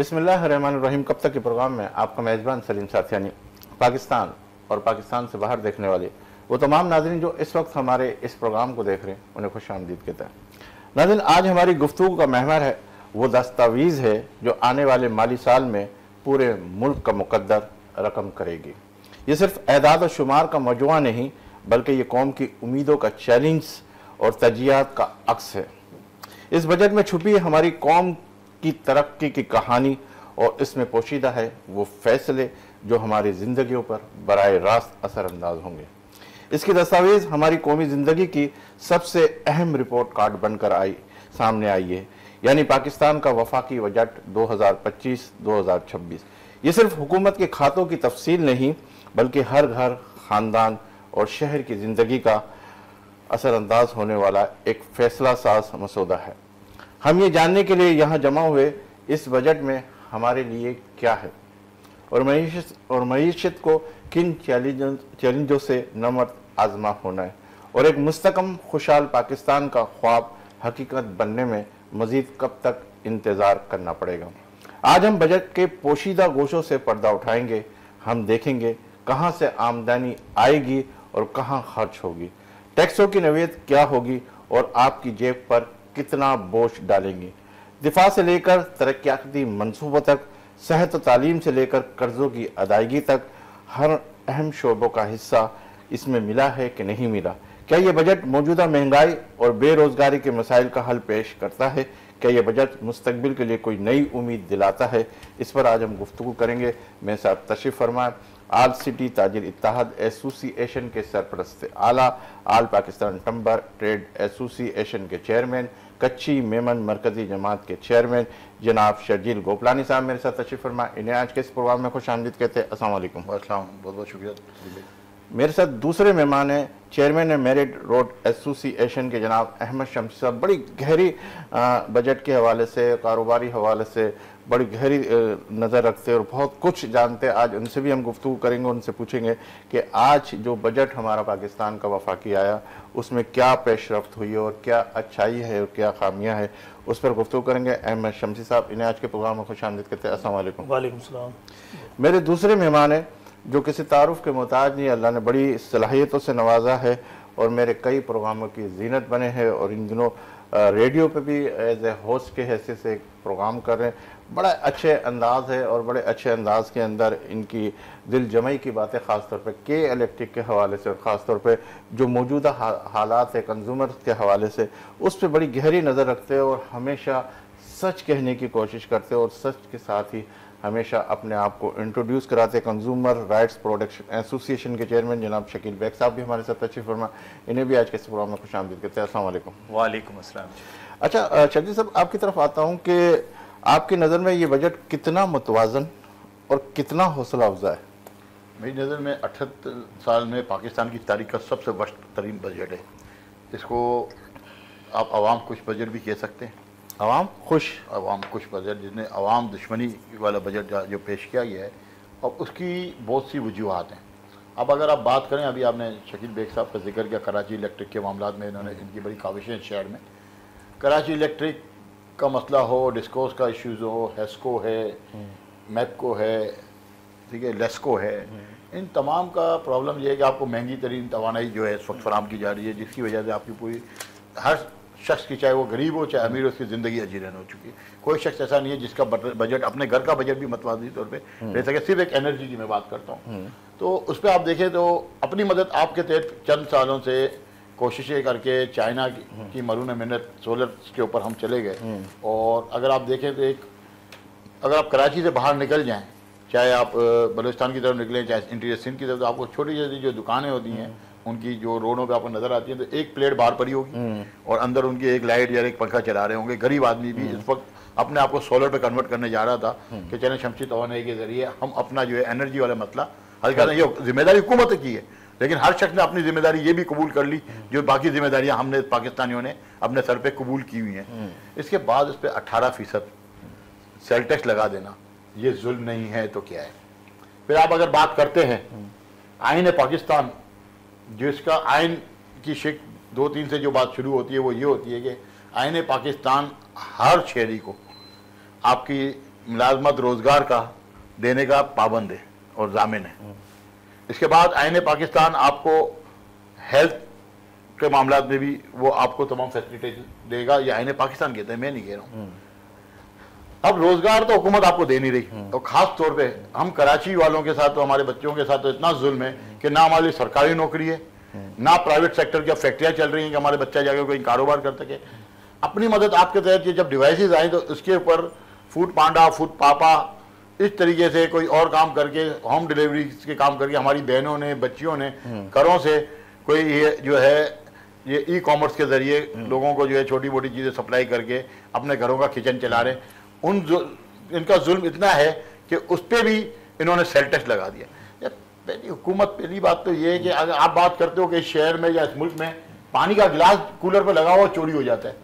बिस्मिल्लाहिर्रहमानिर्रहीम। कब तक के प्रोग्राम में आपका मेज़बान सलीम साथियानी, पाकिस्तान और पाकिस्तान से बाहर देखने वाले वो तमाम नाज़रीन जो इस वक्त हमारे इस प्रोग्राम को देख रहे हैं, उन्हें खुश आमदीद कहता है। नाज़रीन, आज हमारी गुफ्तगू का महवर है वो दस्तावीज़ है जो आने वाले माली साल में पूरे मुल्क का मुकद्दर रकम करेगी। ये सिर्फ एदाद और शुमार का मजमुआ नहीं, बल्कि ये कौम की उम्मीदों का चैलेंज और तजियात का अक्स है। इस बजट में छुपी हमारी कौम की तरक्की की कहानी और इसमें पोशीदा है वो फैसले जो हमारी ज़िंदगियों पर बराह रास्त असरअंदाज होंगे। इसकी दस्तावेज़ हमारी कौमी ज़िंदगी की सबसे अहम रिपोर्ट कार्ड बनकर सामने आई है, यानी पाकिस्तान का वफाकी बजट 2025-2026। ये सिर्फ हुकूमत के खातों की तफसील नहीं, बल्कि हर घर, ख़ानदान और शहर की ज़िंदगी का असरअंदाज होने वाला एक फैसला साज मसौदा है। हम ये जानने के लिए यहाँ जमा हुए इस बजट में हमारे लिए क्या है और मईशत को किन चैलेंजों से नमर्द आजमा होना है और एक मुस्तकम खुशहाल पाकिस्तान का ख्वाब हकीकत बनने में मज़ीद कब तक इंतज़ार करना पड़ेगा। आज हम बजट के पोशीदा गोशों से पर्दा उठाएंगे। हम देखेंगे कहाँ से आमदनी आएगी और कहाँ खर्च होगी, टैक्सों की नौयत क्या होगी और आपकी जेब पर कितना बोझ डालेंगी। दिफा से लेकर तरक्याती मंसूबों तक, सेहत और तालीम से लेकर कर्ज़ों की अदायगी तक, हर अहम शोबों का हिस्सा इसमें मिला है कि नहीं मिला। क्या ये बजट मौजूदा महंगाई और बेरोज़गारी के मसाइल का हल पेश करता है? क्या ये बजट मुस्तकबिल के लिए कोई नई उम्मीद दिलाता है? इस पर आज हम गुफ्तगू करेंगे। मेरे साथ तशरीफ़ फरमाए आल सिटी ताजिर इत्तेहाद एसोसिएशन के सरपरस्त आला, आल पाकिस्तान टम्बर ट्रेड एसोसिएशन के चेयरमैन, कच्ची मेमन मरकज़ी जमात के चेयरमैन जनाब शर्जील गोपलानी साहब मेरे साथ तशरीफ़ फरमा। इन्हें आज के इस प्रोग्राम में खुश आमदीद कहते हैं। अस्सलाम वालेकुम। बहुत बहुत शुक्रिया। मेरे साथ दूसरे मेहमान हैं चेयरमैन मेरिट रोड एसोसिएशन के जनाब अहमद शम्सी साहब। बड़ी गहरी बजट के हवाले से, कारोबारी हवाले से बड़ी गहरी नज़र रखते और बहुत कुछ जानते हैं। आज उनसे भी हम गुफ्तगू करेंगे, उनसे पूछेंगे कि आज जो बजट हमारा पाकिस्तान का वफाकी आया उसमें क्या पेशरफ्त हुई है और क्या अच्छाई है और क्या खामियां है, उस पर गुफ्तगू करेंगे। अहमद शम्सी साहब, इन्हें आज के प्रोग्राम में खुश आमदीद कहते हैं। अस्सलाम वालेकुम। वालेकुम सलाम। मेरे दूसरे मेहमान हैं जो किसी तारुफ के मोहताज नहीं, अल्लाह ने बड़ी सलाहियतों से नवाजा है और मेरे कई प्रोग्रामों की जीनत बने हैं और इन दिनों रेडियो पे भी एज ए होस्ट के हैसियत से एक प्रोग्राम कर रहे हैं। बड़ा अच्छे अंदाज है और बड़े अच्छे अंदाज के अंदर इनकी दिल जमाई की बातें ख़ास तौर पे के इलेक्ट्रिक के हवाले से और ख़ास तौर पे जो मौजूदा हालात है कंज्यूमर के हवाले से, उस पर बड़ी गहरी नज़र रखते हैं और हमेशा सच कहने की कोशिश करते हैं और सच के साथ ही हमेशा अपने आप को इंट्रोड्यूस कराते। कंज्यूमर राइट्स प्रोटेक्शन एसोसिएशन के चेयरमैन जनाब शकील बेग साहब भी हमारे साथ तशरीफ़ फरमा। इन्हें भी आज के इस प्रोग्राम में खुश आमदीद कहते हैं। अस्सलाम वालेकुम। वालेकुम अस्सलाम। अच्छा शकील साहब, आपकी तरफ आता हूँ कि आपकी नज़र में ये बजट कितना मुतवाज़न और कितना हौसला अफजा है? मेरी नज़र में 78 साल में पाकिस्तान की तारीख का सबसे वर्स्ट तरीन बजट है। इसको आप आवाम खुश बजट भी कह सकते हैं। आवाम खुश बजट, जिसने आवाम दुश्मनी वाला बजट जो पेश किया गया है, और उसकी बहुत सी वजूहत हैं। अब अगर आप बात करें, अभी आपने शकील बेग साहब का जिक्र किया, कराची इलेक्ट्रिक के मामला में इन्होंने इनकी बड़ी काविशें शहर में। कराची इलेक्ट्रिक का मसला हो, डिस्कोस का इश्यूज़ हो, हेस्को है, मैपको है, ठीक है, लेस्को है, इन तमाम का प्रॉब्लम ये है कि आपको महंगी तरीन तवानाई जो है इस वक्त फराम की जा रही है, जिसकी वजह से आपकी पूरी हर शख्स की, चाहे वो गरीब हो चाहे अमीर हो, उसकी ज़िंदगी अजीरन हो चुकी है। कोई शख्स ऐसा नहीं है जिसका बजट, अपने घर का बजट भी मतवाज़ी तौर पे ले सके। सिर्फ एक एनर्जी की मैं बात करता हूँ, तो उस पर आप देखें तो अपनी मदद आपके तहत चंद सालों से कोशिशें करके चाइना की मरून मिन्नत सोलर के ऊपर हम चले गए। और अगर आप देखें तो अगर आप कराची से बाहर निकल जाएँ, चाहे आप बलूचिस्तान की तरफ निकलें चाहे इंटीरियर सिंध की तरफ, तो आपको छोटी छोटी जो दुकानें होती हैं उनकी जो रोडों पे आपको नज़र आती है, तो एक प्लेट बाहर पड़ी होगी और अंदर उनकी एक लाइट या एक पंखा चला रहे होंगे। गरीब आदमी भी इस वक्त अपने आप को सोलर पे कन्वर्ट करने जा रहा था कि चलें शमसी तवानाई के ज़रिए हम अपना जो है एनर्जी वाला मसला हल कर रहे हैं। ये जिम्मेदारी हुकूमत की है, लेकिन हर शख्स ने अपनी जिम्मेदारी ये भी कबूल कर ली जो बाकी जिम्मेदारियाँ हमने पाकिस्तानियों ने अपने सर पर कबूल की हुई हैं। इसके बाद उस पर 18% सेल टैक्स लगा देना, ये जुल्म नहीं है तो क्या है? फिर आप अगर बात करते हैं आइन पाकिस्तान, जो इसका आइन की शिक 2-3 से जो बात शुरू होती है वो ये होती है कि आइन पाकिस्तान हर शहरी को आपकी मुलाजमत रोजगार का देने का पाबंद है और जामिन है। इसके बाद आईन पाकिस्तान आपको हेल्थ के मामला में भी वो आपको तमाम फैसिलिटी देगा, ये आईन पाकिस्तान कहते हैं, मैं नहीं कह रहा हूँ। अब रोजगार तो हुकूमत आपको दे नहीं रही, और खास तौर पे हम कराची वालों के साथ तो हमारे बच्चों के साथ तो इतना जुल्म है कि ना हमारी सरकारी नौकरी है, ना प्राइवेट सेक्टर की फैक्ट्रियां चल रही हैं कि हमारे बच्चा जाकर कोई कारोबार कर सके। अपनी मदद आपके तहत ये जब डिवाइसेज आए तो उसके ऊपर फूड पांडा, फूड पापा, इस तरीके से कोई और काम करके, होम डिलीवरी के काम करके हमारी बहनों ने, बच्चियों ने घरों से कोई ये जो है ये ई कॉमर्स के जरिए लोगों को जो है छोटी मोटी चीज़ें सप्लाई करके अपने घरों का किचन चला रहे। इनका जुल्म इतना है कि उस पर भी इन्होंने सेल टैक्स लगा दिया। पहली हुकूमत, पहली बात तो ये है कि अगर आप बात करते हो कि इस शहर में या इस मुल्क में पानी का गिलास कूलर पर लगा हुआ चोरी हो जाता है,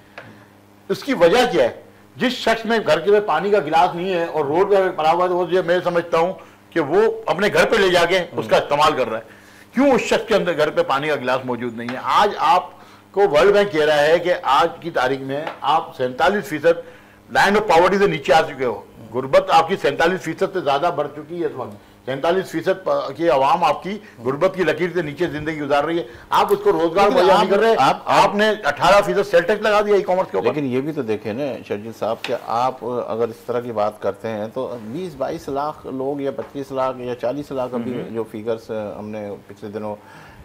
उसकी वजह क्या है? जिस शख्स में घर के में पानी का गिलास नहीं है और रोड पे पड़ा हुआ है, वो मैं समझता हूँ कि वो अपने घर पे ले जाके उसका इस्तेमाल कर रहा है। क्यों उस शख्स के अंदर घर पे पानी का गिलास मौजूद नहीं है? आज आपको वर्ल्ड बैंक कह रहा है कि आज की तारीख में आप 47% लाइन ऑफ पॉवर्टी से नीचे आ चुके हो। गुर्बत आपकी 47% से ज्यादा बढ़ चुकी है इस वक्त। 47% की आवाम आपकी गुर्बत की लकीर से नीचे जिंदगी गुजार रही है। आप उसको रोजगार मुहैया नहीं कर रहे। आपने 18% सेल टैक्स लगा दिया ई कॉमर्स के ऊपर। लेकिन ये भी तो देखें ना शर्जील साहब कि आप अगर इस तरह की बात करते हैं तो 20-22 लाख लोग या 25 लाख या 40 लाख अभी जो फिगर्स हमने पिछले दिनों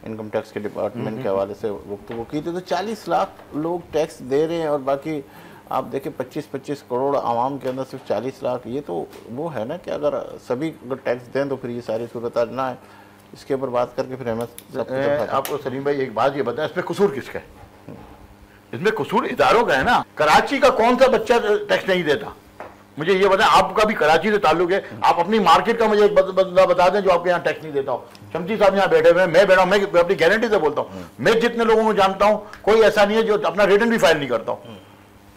इनकम टैक्स के डिपार्टमेंट के हवाले से गुफ्तगू की थी, तो 40 लाख लोग टैक्स दे रहे हैं और बाकी आप देखें 25-25 करोड़ आवाम के अंदर सिर्फ 40 लाख। ये तो वो है ना कि अगर सभी अगर टैक्स दें तो फिर ये सारी सूरत ना है। इसके ऊपर बात करके फिर हमें आपको सलीम भाई एक बात ये बताएं, इसमें कसूर किसका है? इसमें कसूर इदारों का है ना। कराची का कौन सा बच्चा टैक्स नहीं देता? मुझे ये बताएं, आपका भी कराची से ताल्लुक है, आप अपनी मार्केट का मुझे एक बंदा बता दें जो आपके यहाँ टैक्स नहीं देता हो। शमसी साहब यहाँ बैठे हुए, मैं बैठा हूँ, मैं अपनी गारंटी से बोलता हूँ, मैं जितने लोगों को जानता हूँ कोई ऐसा नहीं है जो अपना रिटर्न भी फाइल नहीं करता हूँ।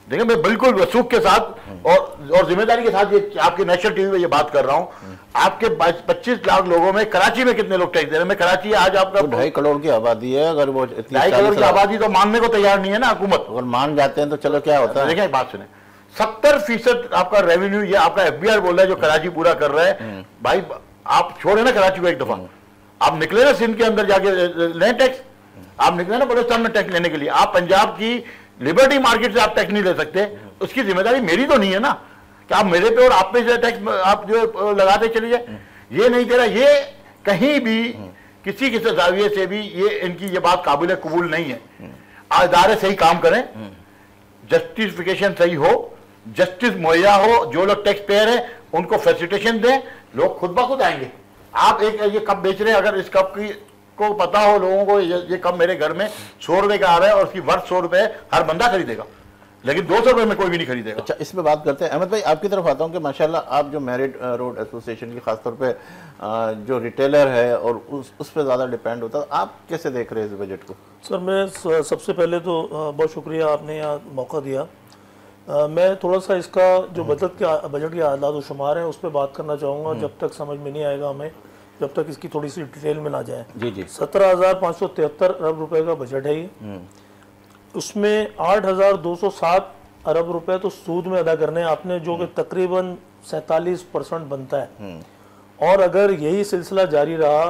देखिए मैं बिल्कुल वसूख के साथ और जिम्मेदारी के साथ ये आपके नेशनल टीवी में ये बात कर रहा हूँ। आपके 25 लाख लोगों में कराची में कितने लोग टैक्स दे रहे हैं? मैं कराची आज आपका 2.5 करोड़ की आबादी है। अगर वो 2.5 करोड़ की आबादी तो मानने को तैयार नहीं है ना हुकूमत। अगर मान जाते हैं तो चलो क्या होता है। देखिए बात सुने, 70% आपका रेवेन्यू ये आपका FBI बोल रहा है जो कराची पूरा कर रहा है। भाई आप छोड़े ना कराची को एक दफा, आप निकले ना सिंध के अंदर जाके लें टैक्स, आप निकले ना बलूचिस्तान में टैक्स लेने के लिए, आप पंजाब की लिबर्टी मार्केट से आप टैक्स नहीं ले सकते। उसकी जिम्मेदारी मेरी तो नहीं है ना कि आप मेरे पे और आप पे टैक्स आप जो लगाते चले जाए। ये नहीं दे रहा, ये कहीं भी किसी किसी जाविये से भी ये इनकी ये बात काबिल कबूल नहीं है। इदारे सही काम करें, जस्टिफिकेशन सही हो, जस्टिस मुहैया हो, जो लोग टैक्स पेयर है उनको फैसिलिटेशन दें, लोग खुद ब खुद आएंगे। आप एक ये कप बेच रहे हैं, अगर इस कप की को पता हो लोगों को ये कप मेरे घर में 100 रुपए का आ रहा है और उसकी वर्थ 100 रुपए हर बंदा खरीदेगा, लेकिन 200 रुपए में कोई भी नहीं खरीदेगा। अच्छा, इस पे बात करते हैं। अहमद भाई आपकी तरफ आता हूँ कि माशाल्लाह आप जो मैरिड रोड एसोसिएशन की खासतौर पे जो रिटेलर है और उस पर ज़्यादा डिपेंड होता है, आप कैसे देख रहे हैं इस बजट को? सर मैं सबसे पहले तो बहुत शुक्रिया आपने यहाँ मौका दिया। मैं थोड़ा सा इसका जो बजट के आदाद व शुमार है उस पर बात करना चाहूँगा, जब तक समझ में नहीं आएगा हमें, जब तक इसकी थोड़ी सी डिटेल में ना जाए। जी जी। 17,573 अरब रुपए का बजट है ये। उसमें 8,207 अरब रुपए तो सूद में अदा करने हैं आपने, जो कि तकरीबन 47% बनता है। और अगर यही सिलसिला जारी रहा,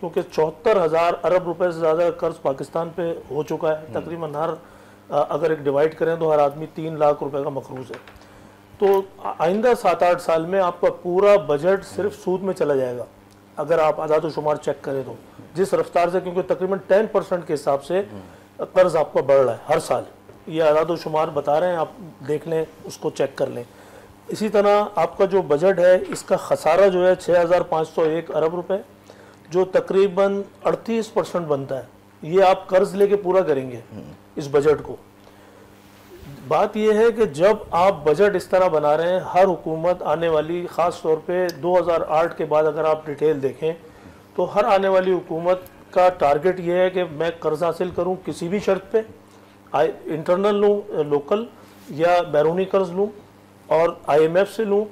क्योंकि 74,000 अरब रुपए से ज़्यादा कर्ज पाकिस्तान पे हो चुका है, तकरीबन हर अगर एक डिवाइड करें तो हर आदमी 3 लाख रुपए का मकरूज है। तो आइंदा 7-8 साल में आपका पूरा बजट सिर्फ सूद में चला जाएगा अगर आप आदाद शुमार चेक करें तो, जिस रफ्तार से, क्योंकि तकरीबन 10% के हिसाब से कर्ज आपका बढ़ रहा है हर साल। ये आदाद शुमार बता रहे हैं, आप देख लें, उसको चेक कर लें। इसी तरह आपका जो बजट है इसका खसारा जो है 6,501 अरब रुपए, जो तकरीबन 38% बनता है। ये आप कर्ज लेके पूरा करेंगे इस बजट को। बात यह है कि जब आप बजट इस तरह बना रहे हैं, हर हुकूमत आने वाली, ख़ास तौर पे 2008 के बाद अगर आप डिटेल देखें तो हर आने वाली हुकूमत का टारगेट ये है कि मैं कर्ज हासिल करूं किसी भी शर्त पे, इंटरनल लूँ, लोकल या बैरूनी कर्ज लूँ और IMF से लूँ,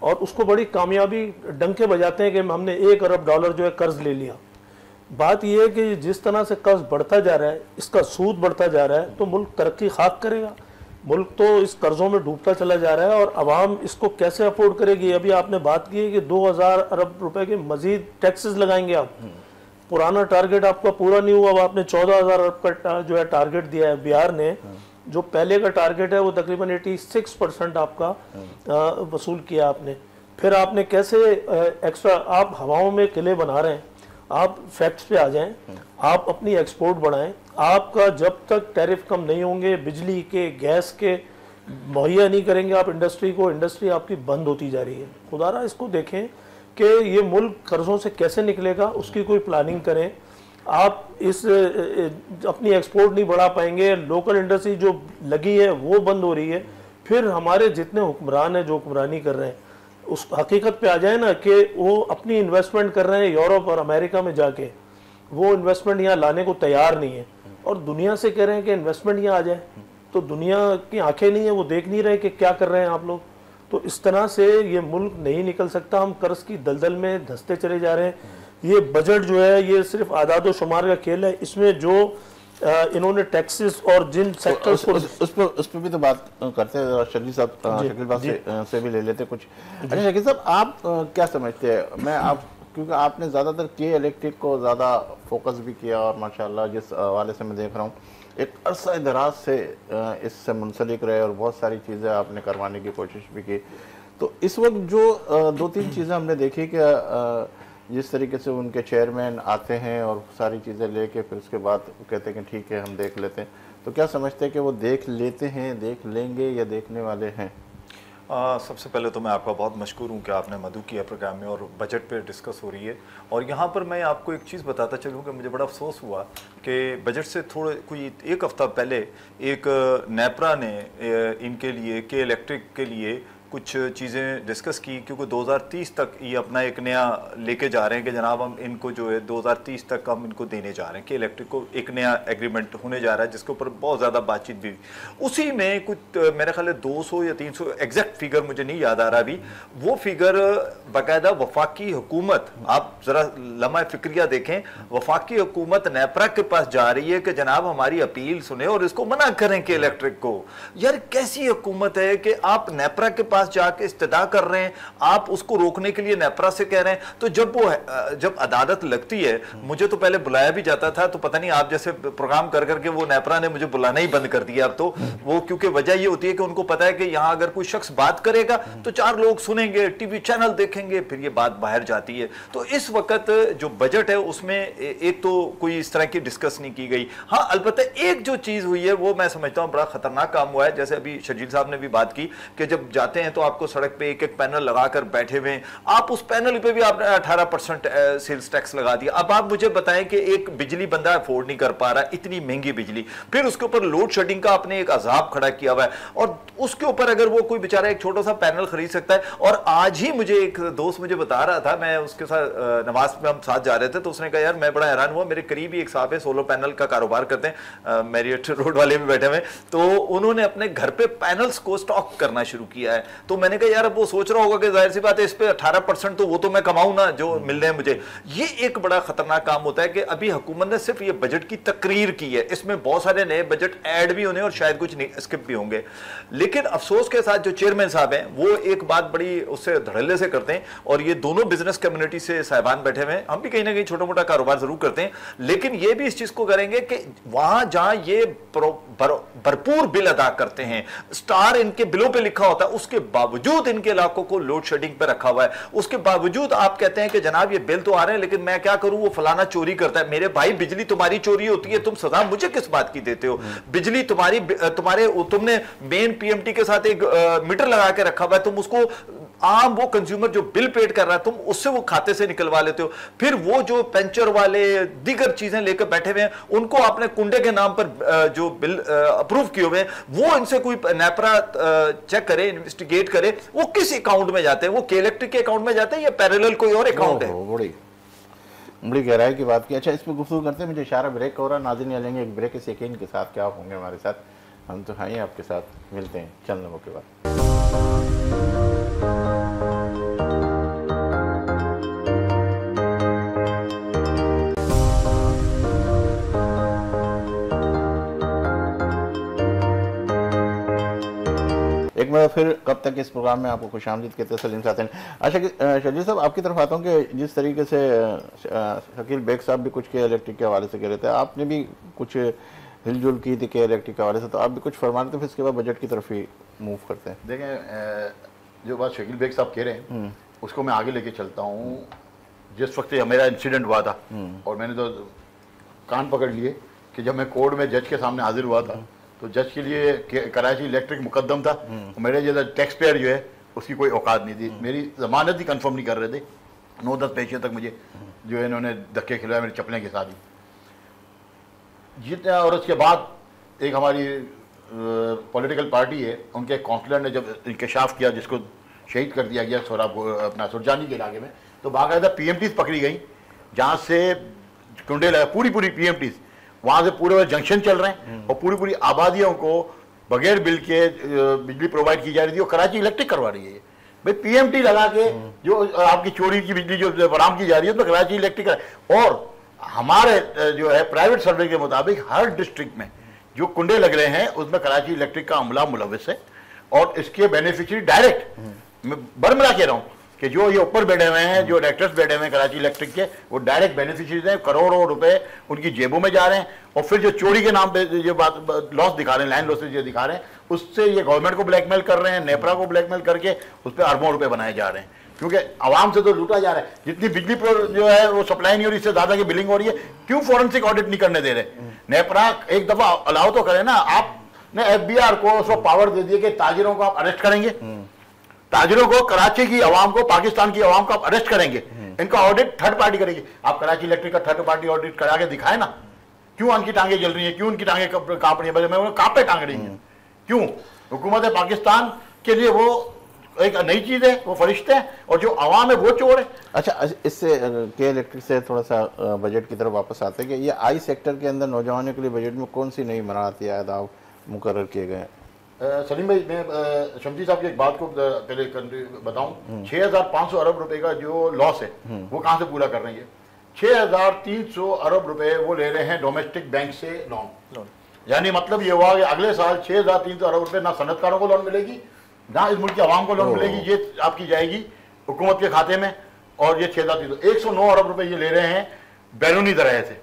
और उसको बड़ी कामयाबी डंके बजाते हैं कि हमने $1 अरब जो है कर्ज ले लिया। बात यह है कि जिस तरह से कर्ज बढ़ता जा रहा है, इसका सूद बढ़ता जा रहा है, तो मुल्क तरक्की खाक करेगा। मुल्क तो इस कर्जों में डूबता चला जा रहा है और आवाम इसको कैसे अफोर्ड करेगी। अभी आपने बात की है कि 2000 अरब रुपए के मजीद टैक्सेस लगाएंगे आप। पुराना टारगेट आपका पूरा नहीं हुआ, अब आपने 14,000 अरब का जो है टारगेट दिया है। बिहार ने जो पहले का टारगेट है वो तकरीबन 86% आपका वसूल किया आपने। फिर आपने कैसे एक्स्ट्रा, आप हवाओं में किले बना रहे हैं। आप फैक्ट्स पे आ जाएं, आप अपनी एक्सपोर्ट बढ़ाएं। आपका जब तक टैरिफ कम नहीं होंगे, बिजली के, गैस के मुहैया नहीं करेंगे आप इंडस्ट्री को, इंडस्ट्री आपकी बंद होती जा रही है। खुदारा इसको देखें कि ये मुल्क कर्जों से कैसे निकलेगा, उसकी कोई प्लानिंग करें। आप इस अपनी एक्सपोर्ट नहीं बढ़ा पाएंगे, लोकल इंडस्ट्री जो लगी है वो बंद हो रही है। फिर हमारे जितने हुक्मरान हैं जो हुक्मरानी कर रहे हैं उस हकीकत पे आ जाए ना कि वो अपनी इन्वेस्टमेंट कर रहे हैं यूरोप और अमेरिका में जाके, वो इन्वेस्टमेंट यहाँ लाने को तैयार नहीं है और दुनिया से कह रहे हैं कि इन्वेस्टमेंट यहाँ आ जाए। तो दुनिया की आंखें नहीं है, वो देख नहीं रहे कि क्या कर रहे हैं आप लोग। तो इस तरह से ये मुल्क नहीं निकल सकता। हम कर्ज की दलदल में धंसते चले जा रहे हैं। ये बजट जो है ये सिर्फ आदाद व शुमार का खेल है। इसमें जो इन्होंने टैक्सेस और जिन सेक्टर्स को उस पर भी तो बात करते हैं। शकील साहब से भी ले लेते कुछ। अच्छा शकील साहब, आप क्या समझते हैं? मैं आप, क्योंकि आपने ज़्यादातर के इलेक्ट्रिक को ज़्यादा फोकस भी किया और माशाल्लाह जिस हवाले से मैं देख रहा हूँ एक अरसा दराज से इससे मुंसलिक रहे और बहुत सारी चीज़ें आपने करवाने की कोशिश भी की। तो इस वक्त जो दो तीन चीज़ें हमने देखी कि जिस तरीके से उनके चेयरमैन आते हैं और सारी चीज़ें लेके फिर उसके बाद कहते हैं कि ठीक है हम देख लेते हैं, तो क्या समझते हैं कि वो देख लेते हैं, देख लेंगे या देखने वाले हैं? सबसे पहले तो मैं आपका बहुत मशकूर हूँ कि आपने मधु किया प्रोग्राम में और बजट पे डिस्कस हो रही है। और यहाँ पर मैं आपको एक चीज़ बताता चलूँ कि मुझे बड़ा अफसोस हुआ कि बजट से थोड़े कोई एक हफ़्ता पहले एक नेपरा ने इनके लिए के इलेक्ट्रिक के लिए कुछ चीज़ें डिस्कस की, क्योंकि 2030 तक ये अपना एक नया लेके जा रहे हैं कि जनाब हम इनको जो है 2030 तक हम इनको देने जा रहे हैं कि इलेक्ट्रिक को एक नया एग्रीमेंट होने जा रहा है जिसके ऊपर बहुत ज़्यादा बातचीत भी हुई। उसी में कुछ मेरे ख्याल है 200 या 300 एग्जैक्ट फिगर मुझे नहीं याद आ रहा अभी, वो फिगर बाकायदा वफाकी हुकूमत, आप ज़रा लम्हा फिक्रिया देखें, वफाकी हुकूमत नेपरा के पास जा रही है कि जनाब हमारी अपील सुने और इसको मना करें कि इलेक्ट्रिक को। यार कैसी हुकूमत है कि आप नेपरा के पास जाके इस्तदा कर रहे हैं, आप उसको रोकने के लिए नेपरा से कह रहे हैं। तो जब अदालत लगती है, मुझे तो पहले बुलाया भी जाता था, तो पता नहीं आप जैसे प्रोग्राम कर करके वो नेपरा ने मुझे बुलाना ही बंद कर दिया अब तो वो, क्योंकि वजह ये होती है कि उनको पता है कि यहां अगर कोई शख्स बात करेगा तो 4 लोग सुनेंगे, टीवी चैनल देखेंगे, फिर ये बात बाहर जाती है। तो इस वक्त जो बजट है उसमें एक तो कोई इस तरह की डिस्कस नहीं की गई। हाँ, अलबत्ता एक जो चीज हुई है वो मैं समझता हूं बड़ा खतरनाक काम हुआ है। जैसे अभी शकील साहब ने भी बात की कि जब जाते हैं तो आपको सड़क पे एक एक पैनल लगाकर बैठे हुए हैं, आप उस पैनल पे भी आपने 18% सेल्स टैक्स लगा दिया। अब आप मुझे बताएं कि एक बिजली बंदा अफोर्ड नहीं कर पा रहा, इतनी महंगी बिजली, फिर उसके ऊपर लोड शेडिंग का आपने एक अजाब खड़ा किया हुआ है, और उसके ऊपर अगर वो कोई बेचारा एक छोटा सा पैनल खरीद सकता है। और आज ही मुझे एक दोस्त मुझे बता रहा था, मैं उसके साथ नमाज में हम साथ जा रहे थे, तो उसने कहा यार मैं बड़ा हैरान हुआ, मेरे करीब ही एक साहब है सोलर पैनल का कारोबार करते हैं, मैरियट रोड वाले भी बैठे हुए, तो उन्होंने अपने घर पे पैनल्स को स्टॉक करना शुरू किया है। तो मैंने कहा यार अब वो सोच रहा होगा कि जाहिर सी बात है इस पे 18% तो वो तो मैं कमाऊं ना जो मिल रहे हैं मुझे। ये एक बड़ा खतरनाक काम होता है कि अभी हुकूमत ने सिर्फ ये बजट की तकरीर की है, इसमें बहुत सारे नए बजट ऐड भी होने और शायद कुछ स्किप भी होंगे। लेकिन अफसोस के साथ जो चेयरमैन साहब हैं वो एक बात बड़ी उससे धड़ल्ले से करते हैं, और ये दोनों बिजनेस कम्युनिटी से साहिबान बैठे हुए हैं, हम भी कहीं ना कहीं छोटा मोटा कारोबार जरूर करते हैं, लेकिन ये भी इस चीज को करेंगे कि वहां जहां ये भरपूर बिल अदा करते हैं, स्टार इनके बिलों पे लिखा होता है, उसके बावजूद इनके इलाकों को लोड शेडिंग पे रखा हुआ है, उसके बावजूद आप कहते हैं कि जनाब ये बिल तो आ रहे हैं लेकिन मैं क्या करूं, वो फलाना चोरी करता है। मेरे भाई बिजली तुम्हारी चोरी होती है, तुम सजा मुझे किस बात की देते हो? बिजली तुमने मेन पीएमटी के साथ एक मीटर लगा के रखा हुआ है, तुम उसको आम वो कंज्यूमर जो बिल पेड कर रहा है तुम उससे वो खाते से निकलवा लेते हो। फिर वो जो पेंचर वाले दीगर चीजें लेकर बैठे हुए हैं उनको आपने कुंडे के नाम पर जो बिल अप्रूव किए हुए हैं वो इनसे कोई नेपरा चेक करे, इन्वेस्टिगेट करे, वो किस अकाउंट में जाते हैं, वो के इलेक्ट्रिक के अकाउंट में जाते हैं या पैरेलल कोई और अकाउंट है? बड़ी गहराई की बात की। अच्छा, इस पर गुफ्तगू करते हैं, मुझे इशारा ब्रेक हो रहा है, नाज़रीन लेंगे एक ब्रेक के यकीन के साथ क्या होंगे हमारे साथ, हम तो हैं आपके साथ, मिलते हैं चंद लम्हों के बाद। एक बार फिर कब तक इस प्रोग्राम में आपको खुशामदीद कहते हैं सलीम साथी। अच्छा शजीर साहब, आपकी तरफ आता हूँ कि जिस तरीके से शकील बेग साहब भी कुछ के इलेक्ट्रिक के हवाले से कह रहे थे, आपने भी कुछ हिलजुल की थी के इलेक्ट्रिक के हवाले से, तो आप भी कुछ फरमा रहे थे, फिर इसके बाद बजट की तरफ ही मूव करते हैं। देखें, जो बात शकील बेग साहब कह रहे हैं उसको मैं आगे लेके चलता हूँ। जिस वक्त मेरा इंसिडेंट हुआ था और मैंने तो कान पकड़ लिए कि जब मैं कोर्ट में जज के सामने हाजिर हुआ था तो जज के लिए कराची इलेक्ट्रिक मुकदम था, मेरे जैसा टैक्स पेयर जो है उसकी कोई औकात नहीं थी। मेरी जमानत ही कंफर्म नहीं कर रहे थे, 9-10 पेशियों तक मुझे जो है इन्होंने धक्के खिलाए मेरी चप्पलें के साथ ही जीतने। और उसके बाद एक हमारी पॉलिटिकल पार्टी है, उनके काउंसलर ने जब इंकशाफ किया, जिसको शहीद कर दिया गया सोराब अपना सुरजानी के इलाके में, तो बाकायदा PMTs पकड़ी गई जहाँ से कुंडे लगा, पूरी PMTs वहाँ से पूरे जंक्शन चल रहे हैं और पूरी आबादियों को बगैर बिल के बिजली प्रोवाइड की जा रही थी और कराची इलेक्ट्रिक करवा रही है। भाई PMT लगा के जो आपकी चोरी की बिजली जो बरामद की जा रही है तो कराची इलेक्ट्रिक। और हमारे जो है प्राइवेट सर्वे के मुताबिक हर डिस्ट्रिक्ट में जो कुंडे लग रहे हैं उसमें कराची इलेक्ट्रिक का अमला मुलविस है और इसके बेनिफिशियरी डायरेक्ट, मैं बरमला कह रहा हूँ कि जो ये ऊपर बैठे हुए हैं, जो डायरेक्टर्स बैठे हुए हैं कराची इलेक्ट्रिक के, वो डायरेक्ट बेनिफिशियरीज हैं, करोड़ों रुपए उनकी जेबों में जा रहे हैं। और फिर जो चोरी के नाम पे जो बात लॉस दिखा रहे हैं, लैंड लॉसेज जो दिखा रहे हैं, उससे ये गवर्नमेंट को ब्लैकमेल कर रहे हैं, नेपरा को ब्लैकमेल करके उस पर अरबों रुपए बनाए जा रहे हैं, क्योंकि आवाम से तो लूटा जा रहा है। जितनी बिजली जो है वो सप्लाई नहीं हो रही, इससे ज्यादा की बिलिंग हो रही है, क्यों फॉरेंसिक ऑडिट नहीं करने दे रहे? नेपरा एक दफा अलाउ तो करे ना। आपने FBI को उसको पावर दे दिया कि ताजिरों को आप अरेस्ट करेंगे, ताजिरों को, कराची की आवाम को, पाकिस्तान की आवाम को आप अरेस्ट करेंगे, इनका ऑडिट थर्ड पार्टी करेगी। आप कराची इलेक्ट्रिक का थर्ड पार्टी ऑडिट करा के दिखाए ना, क्यों उनकी टांगे जल रही है, क्यों उनकी टांगे कांप रही है, कांप पे टांग रही है, क्यों? हुकूमत पाकिस्तान के लिए वो एक नई चीज है, वो फरिश्ते हैं, और जो आवाम है वो चोर है। अच्छा, इससे के इलेक्ट्रिक से थोड़ा सा बजट की तरफ वापस आते हैं कि ये आई सेक्टर के अंदर नौजवानों के लिए बजट में कौन सी नई मराहत या अहदाफ मुकर्रर किए गए हैं? सलीम भाई, मैं शमसी साहब की एक बात को पहले बताऊं, 6,500 अरब रुपए का जो लॉस है वो कहां से पूरा कर रहे हैं? 6,300 अरब रुपए वो ले रहे हैं डोमेस्टिक बैंक से लोन। यानी मतलब ये हुआ कि अगले साल 6,300 अरब रुपए ना सनतकारों को लोन मिलेगी, ना इस मुल्क की आवाम को लोन मिलेगी, ये आपकी जाएगी हुकूमत के खाते में। और ये 109 अरब रुपए ये ले रहे हैं बैरूनी दराये से,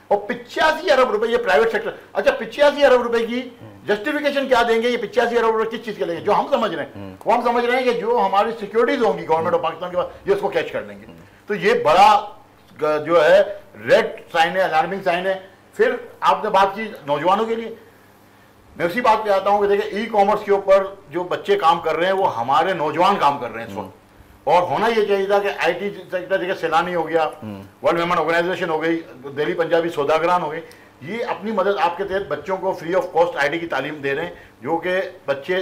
और 85 अरब रुपए ये प्राइवेट सेक्टर। अच्छा, 85 अरब रुपए की जस्टिफिकेशन क्या देंगे? ये 85 अरब रुपए किस चीज के लेंगे? जो हम समझ रहे हैं, वो हम समझ रहे हैं कि जो हमारी सिक्योरिटीज होंगी गवर्नमेंट ऑफ पाकिस्तान के पास, ये उसको कैच कर लेंगे। तो ये बड़ा जो है रेड साइन है, अलार्मिंग साइन है। फिर आपने बात की नौजवानों के लिए, मैं उसी बात पे आता हूं कि देखिए ई-कॉमर्स के ऊपर जो बच्चे काम कर रहे हैं वो हमारे नौजवान काम कर रहे हैं इस वक्त। और होना ये चाहिए था कि IT सेक्टर जगह सैलानी हो गया, वर्ल्ड विमेन ऑर्गेनाइजेशन हो गई, दिल्ली पंजाबी सौदागरान हो गई, ये अपनी मदद आपके तहत बच्चों को फ्री ऑफ कॉस्ट IT की तालीम दे रहे हैं, जो कि बच्चे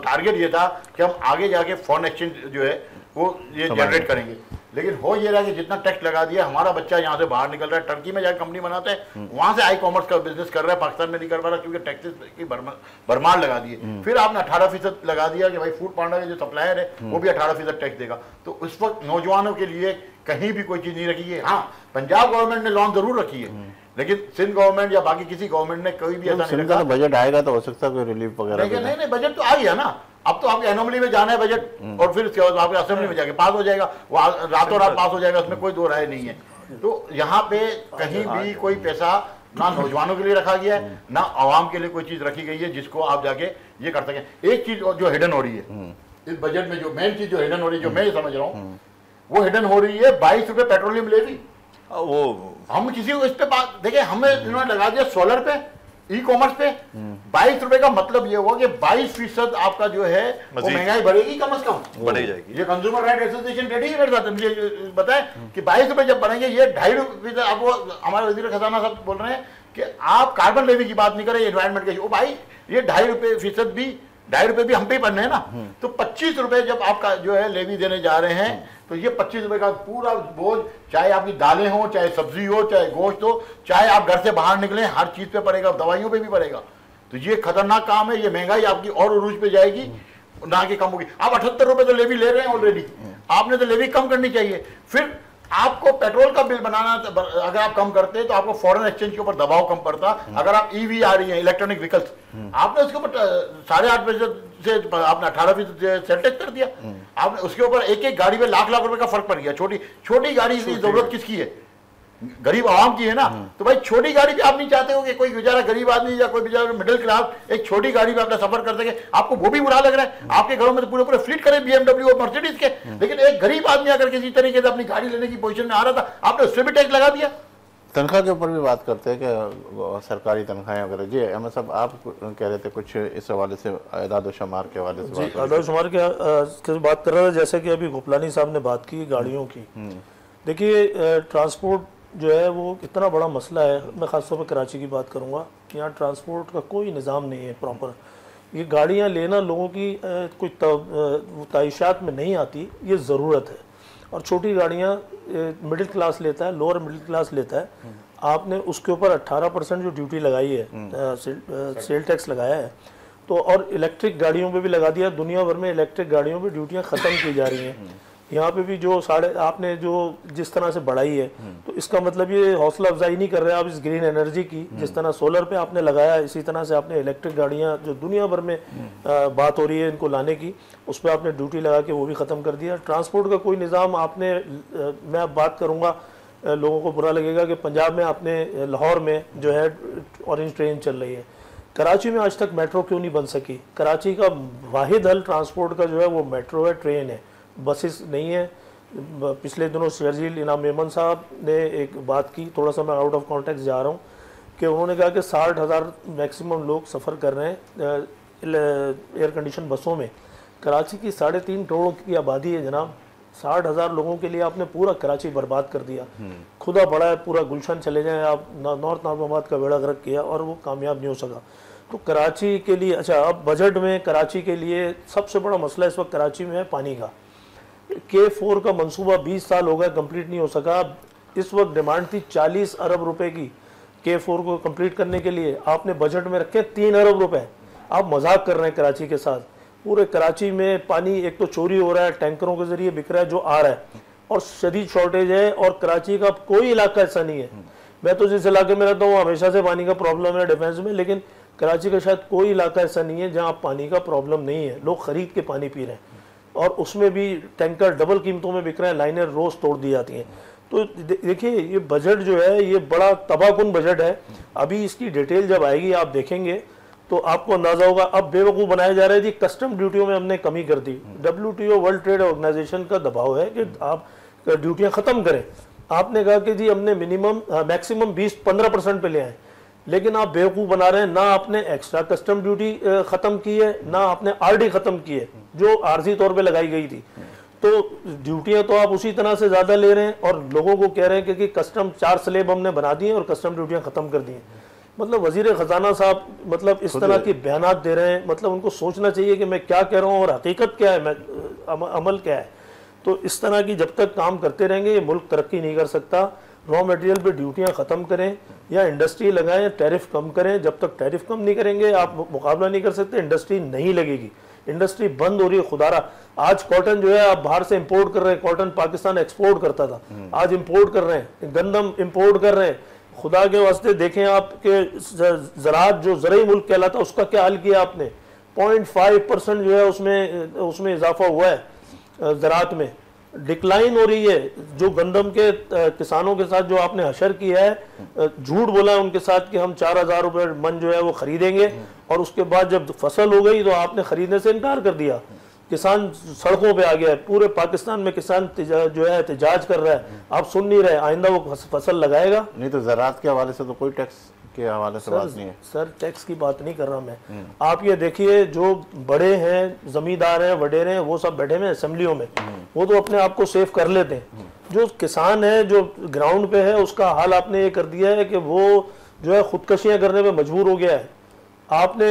टारगेट ये था कि हम आगे जाके फॉरेन एक्सचेंज जो है वो ये जनरेट करेंगे। लेकिन हो ये रहा कि जितना टैक्स लगा दिया, हमारा बच्चा यहाँ से बाहर निकल रहा है, टर्की में जाकर कंपनी बनाता है, वहां से ई-कॉमर्स का बिजनेस कर रहा है, पाकिस्तान में नहीं कर पा रहा क्योंकि टैक्सेस की भरमार लगा दिए। फिर आपने 18% लगा दिया कि भाई फूड पांडा के जो सप्लायर है वो भी 18% टैक्स देगा। तो उस वक्त नौजवानों के लिए कहीं भी कोई चीज नहीं रखी है। हाँ, पंजाब गवर्नमेंट ने लोन जरूर रखी है, लेकिन सिंध गवर्नमेंट या बाकी किसी गवर्नमेंट ने कोई भी ऐसा नहीं रखा। बजट आएगा तो हो सकता है कोई रिलीफ वगैरह। नहीं, बजट तो आ गया ना। अब तो आपके एनोमली में जाना है बजट, और फिर उसके बाद आपके असेंबली में जाके पास हो जाएगा, वो रातों रात पास हो जाएगा, उसमें कोई दो राय नहीं है। तो यहाँ पे कहीं भी कोई पैसा ना नौजवानों के लिए रखा गया है, ना आवाम के लिए कोई चीज रखी गई है जिसको आप जाके ये कर सकें। एक चीज जो हिडन हो रही है इस बजट में, जो मेन चीज जो हिडन हो रही है, जो मैं ये समझ रहा हूँ, वो हिडन हो रही है 22 रुपए पेट्रोलियम लेवी। वो हम किसी को इस पे बात देखिए, हमें इन्होंने लगा दिया सोलर पे, ई-कॉमर्स पे 22 रुपए का मतलब ये हुआ कि 22% आपका जो है वो महंगाई बढ़ेगी, कम से कम बढ़ी जाएगी। ये कंज्यूमर राइट एसोसिएशन रेडी है मेरे साथ, मुझे बताए कि 22 रुपए जब बढ़ेंगे, ये 2.5%। आपको हमारे वजीर खजाना साहब बोल रहे हैं कि आप कार्बन लेवी की बात नहीं करें, एनवायरमेंट के। ओ भाई, ये 2.5% भी 2.5 रुपए भी हम पे ही पड़ने हैं ना। तो 25 रुपए जब आपका जो है लेवी देने जा रहे हैं, तो ये 25 रुपए का पूरा बोझ, चाहे आपकी दालें हो, चाहे सब्जी हो, चाहे गोश्त हो, चाहे आप घर से बाहर निकले, हर चीज पे पड़ेगा, दवाइयों पे भी पड़ेगा। तो ये खतरनाक काम है, ये महंगाई आपकी और उरूज पे जाएगी, ना कि कम होगी। आप 78 रुपए तो लेवी ले रहे हैं ऑलरेडी, आपने तो लेवी कम करनी चाहिए। फिर आपको पेट्रोल का बिल बनाना अगर आप कम करते तो आपको फॉरेन एक्सचेंज के ऊपर दबाव कम पड़ता। अगर आप ईवी आ रही है, इलेक्ट्रॉनिक व्हीकल्स, आपने उसके ऊपर 8.5% से आपने 18% सेल टैक्स कर दिया। आपने उसके ऊपर एक एक गाड़ी में लाख लाख रुपए का फर्क पड़ गया। छोटी छोटी गाड़ी की जरूरत किसकी है? गरीब आवाम की है ना। तो भाई छोटी गाड़ी पे आप नहीं चाहते हो कि कोई बेचारा गरीब आदमी या कोई बेचारा मिडिल क्लास एक छोटी गाड़ी पे अपना सफर कर सके? आपको वो भी बुरा लग रहा है। आपके घरों में तो पूरे पूरे फ्लीट करे BMW और मर्सिडीज के, लेकिन एक गरीब आदमी अगर किसी तरीके से अपनी गाड़ी लेने की पोजीशन में आ रहा था, आपने उससे भी टैक्स लगा दिया। तनख्वाह के ऊपर भी बात करते हैं कि सरकारी तनख्वाहें वगैरह। जी अहमद साहब, आप कह रहे थे कुछ इस हवाले से, एदाद व शुमार के हवाले से? जी, आदाद शुमार की बात कर रहा था, जैसे कि अभी गोपलानी साहब ने बात की गाड़ियों की। देखिए, ट्रांसपोर्ट जो है वो इतना बड़ा मसला है। मैं ख़ासतौर पर कराची की बात करूँगा। यहाँ ट्रांसपोर्ट का कोई निज़ाम नहीं है प्रॉपर। ये गाड़ियाँ लेना लोगों की कोई तइशात में नहीं आती, ये ज़रूरत है। और छोटी गाड़ियाँ मिडिल क्लास लेता है, लोअर मिडिल क्लास लेता है। आपने उसके ऊपर 18% जो ड्यूटी लगाई है, सेल टैक्स लगाया है, तो और इलेक्ट्रिक गाड़ियों पे भी लगा दिया। दुनिया भर में इलेक्ट्रिक गाड़ियों पे ड्यूटियाँ ख़त्म की जा रही हैं। यहाँ पे भी जो आपने जो जिस तरह से बढ़ाई है, तो इसका मतलब ये हौसला अफजाई नहीं कर रहे आप इस ग्रीन एनर्जी की। जिस तरह सोलर पे आपने लगाया, इसी तरह से आपने इलेक्ट्रिक गाड़ियाँ जो दुनिया भर में बात हो रही है इनको लाने की, उस पर आपने ड्यूटी लगा के वो भी ख़त्म कर दिया। ट्रांसपोर्ट का कोई निज़ाम आपने, मैं अब बात करूँगा, लोगों को बुरा लगेगा कि पंजाब में आपने लाहौर में जो है ऑरेंज ट्रेन चल रही है। कराची में आज तक मेट्रो क्यों नहीं बन सकी? कराची का वाहिद हल ट्रांसपोर्ट का जो है वो मेट्रो है, ट्रेन है, बसेस नहीं है। पिछले दिनों शर्जील इनाम मेमन साहब ने एक बात की, थोड़ा सा मैं आउट ऑफ कॉन्टेक्स्ट जा रहा हूँ, कि उन्होंने कहा कि 60,000 मैक्सिमम लोग सफ़र कर रहे हैं एयर कंडीशन बसों में। कराची की 3.5 करोड़ की आबादी है जनाब। 60,000 लोगों के लिए आपने पूरा कराची बर्बाद कर दिया। खुदा बड़ा है, पूरा गुलशन चले जाएं आप, नॉर्थ नाबाद का बेड़ा गर्क किया और वो कामयाब नहीं हो सका। तो कराची के लिए, अच्छा अब बजट में कराची के लिए सबसे बड़ा मसला इस वक्त कराची में है पानी का। K4 का मंसूबा 20 साल हो गए, कंप्लीट नहीं हो सका। इस वक्त डिमांड थी 40 अरब रुपए की K4 को कंप्लीट करने के लिए, आपने बजट में रखे 3 अरब रुपए। आप मजाक कर रहे हैं कराची के साथ। पूरे कराची में पानी एक तो चोरी हो रहा है, टैंकरों के जरिए बिक रहा है जो आ रहा है, और शदीद शॉर्टेज है। और कराची का कोई इलाका ऐसा नहीं है, मैं तो जिस इलाके में रहता हूँ हमेशा से पानी का प्रॉब्लम है डिफेंस में, लेकिन कराची का शायद कोई इलाका ऐसा नहीं है जहाँ पानी का प्रॉब्लम नहीं है। लोग खरीद के पानी पी रहे हैं, और उसमें भी टैंकर डबल कीमतों में बिक रहे हैं, लाइनें रोज तोड़ दी जाती हैं। तो देखिए, ये बजट जो है ये बड़ा तबाहकुन बजट है। अभी इसकी डिटेल जब आएगी आप देखेंगे तो आपको अंदाजा होगा। अब बेवकूफ़ बनाए जा रहे थे, कस्टम ड्यूटियों में हमने कमी कर दी। WTO वर्ल्ड ट्रेड ऑर्गेनाइजेशन का दबाव है कि आप ड्यूटियाँ ख़त्म करें। आपने कहा कि जी हमने मैक्सिमम 20-15% पे ले आए, लेकिन आप बेवकूफ़ बना रहे हैं। ना आपने एक्स्ट्रा कस्टम ड्यूटी ख़त्म की है, ना आपने RD ख़त्म की है जो आर्जी तौर पे लगाई गई थी। तो ड्यूटियां तो आप उसी तरह से ज़्यादा ले रहे हैं, और लोगों को कह रहे हैं कि कस्टम 4 स्लेब हमने बना दिए और कस्टम ड्यूटियां ख़त्म कर दी हैं। मतलब वज़ीर ख़जाना साहब मतलब इस तरह के बयानात दे रहे हैं, मतलब उनको सोचना चाहिए कि मैं क्या कह रहा हूँ और हकीकत क्या है, अमल क्या है। तो इस तरह की जब तक काम करते रहेंगे ये मुल्क तरक्की नहीं कर सकता। रॉ मटेरियल पे ड्यूटियां ख़त्म करें या इंडस्ट्री लगाएं, टैरिफ कम करें। जब तक टैरिफ कम नहीं करेंगे आप मुकाबला नहीं कर सकते, इंडस्ट्री नहीं लगेगी। इंडस्ट्री बंद हो रही है खुदारा। आज कॉटन जो है आप बाहर से इंपोर्ट कर रहे हैं, कॉटन पाकिस्तान एक्सपोर्ट करता था, आज इंपोर्ट कर रहे हैं, गंदम इंपोर्ट कर रहे हैं। खुदा के वास्ते देखें आप के ज़राअत जो ज़रई मुल्क कहलाता है उसका क्या हाल किया आपने। 0.5% जो है उसमें इजाफा हुआ है ज़राअत में, डिक्लाइन हो रही है। जो गंदम के किसानों के साथ जो आपने हशर किया है, झूठ बोला है उनके साथ कि हम 4,000 रुपये मन जो है वो खरीदेंगे, और उसके बाद जब फसल हो गई तो आपने खरीदने से इनकार कर दिया। किसान सड़कों पे आ गया है, पूरे पाकिस्तान में किसान जो है एहतजाज कर रहा है। आप सुन नहीं रहे, आइंदा वो फसल लगाएगा नहीं। तो ज़राअत के हवाले से तो कोई टैक्स के हवाले से बात नहीं है सर। टैक्स की बात नहीं कर रहा मैं। आप ये देखिए, जो बड़े हैं, जमींदार हैं, वडेरे हैं, वो सब बैठे हुए असेंबलियों में, वो तो अपने आप को सेफ कर लेते हैं। जो किसान है जो ग्राउंड पे है उसका हाल आपने ये कर दिया है कि वो जो है खुदकशियां करने पे मजबूर हो गया है। आपने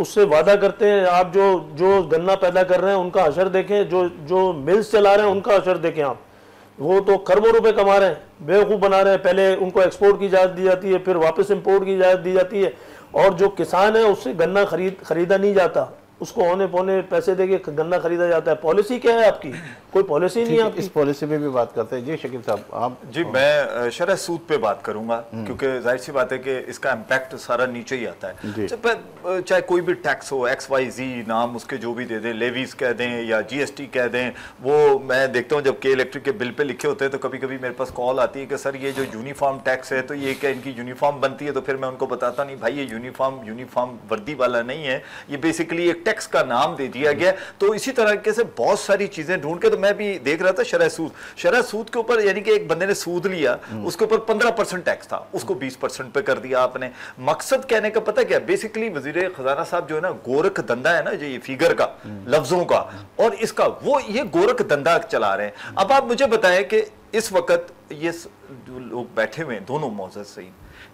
उससे वादा करते हैं, आप जो गन्ना पैदा कर रहे हैं उनका असर देखें, जो मिल्स चला रहे हैं उनका असर देखें आप। वो तो खरबों रुपए कमा रहे हैं, बेवकूफ़ बना रहे हैं। पहले उनको एक्सपोर्ट की इजाज़त दी जाती है, फिर वापस इंपोर्ट की इजाज़त दी जाती है, और जो किसान है उससे गन्ना खरीदा नहीं जाता। उसको औने पौने पैसे देके गन्ना खरीदा जाता है। पॉलिसी क्या है आपकी? कोई पॉलिसी नहीं है आपकी। इस पॉलिसी पे भी बात करते हैं जी शकील साहब आप। जी मैं शरह सूद पे बात करूंगा क्योंकि जाहिर सी बात है कि इसका इम्पैक्ट सारा नीचे ही आता है। चाहे कोई भी टैक्स हो, XYZ नाम उसके जो भी दे दें, लेवीज कह दें या GST कह दें, वो मैं देखता हूँ जब के इलेक्ट्रिक के बिल पे लिखे होते हैं तो कभी कभी मेरे पास कॉल आती है कि सर ये जो यूनिफॉर्म टैक्स है तो ये क्या इनकी यूनिफॉर्म बनती है? तो फिर मैं उनको बताता नहीं भाई ये यूनिफॉर्म वर्दी वाला नहीं है, ये बेसिकली एक टैक्स का नाम दे दिया गया। तो इसी तरीके से बहुत सारी चीजें ढूंढ के, तो मैं भी देख रहा था शरह सूद के ऊपर, यानी कि एक बंदे ने सूद लिया उसके ऊपर 15% टैक्स था, उसको 20% पे कर दिया आपने। मकसद कहने का पता क्या, बेसिकली वजीर खजाना साहब जो है ना, गोरख धंधा है ना जो ये फिगर का, लफ्जों का और इसका, वो ये गोरख धंधा चला रहे हैं। अब आप मुझे बताएं कि इस वक्त ये लोग बैठे हुए हैं दोनों मौजूद सही,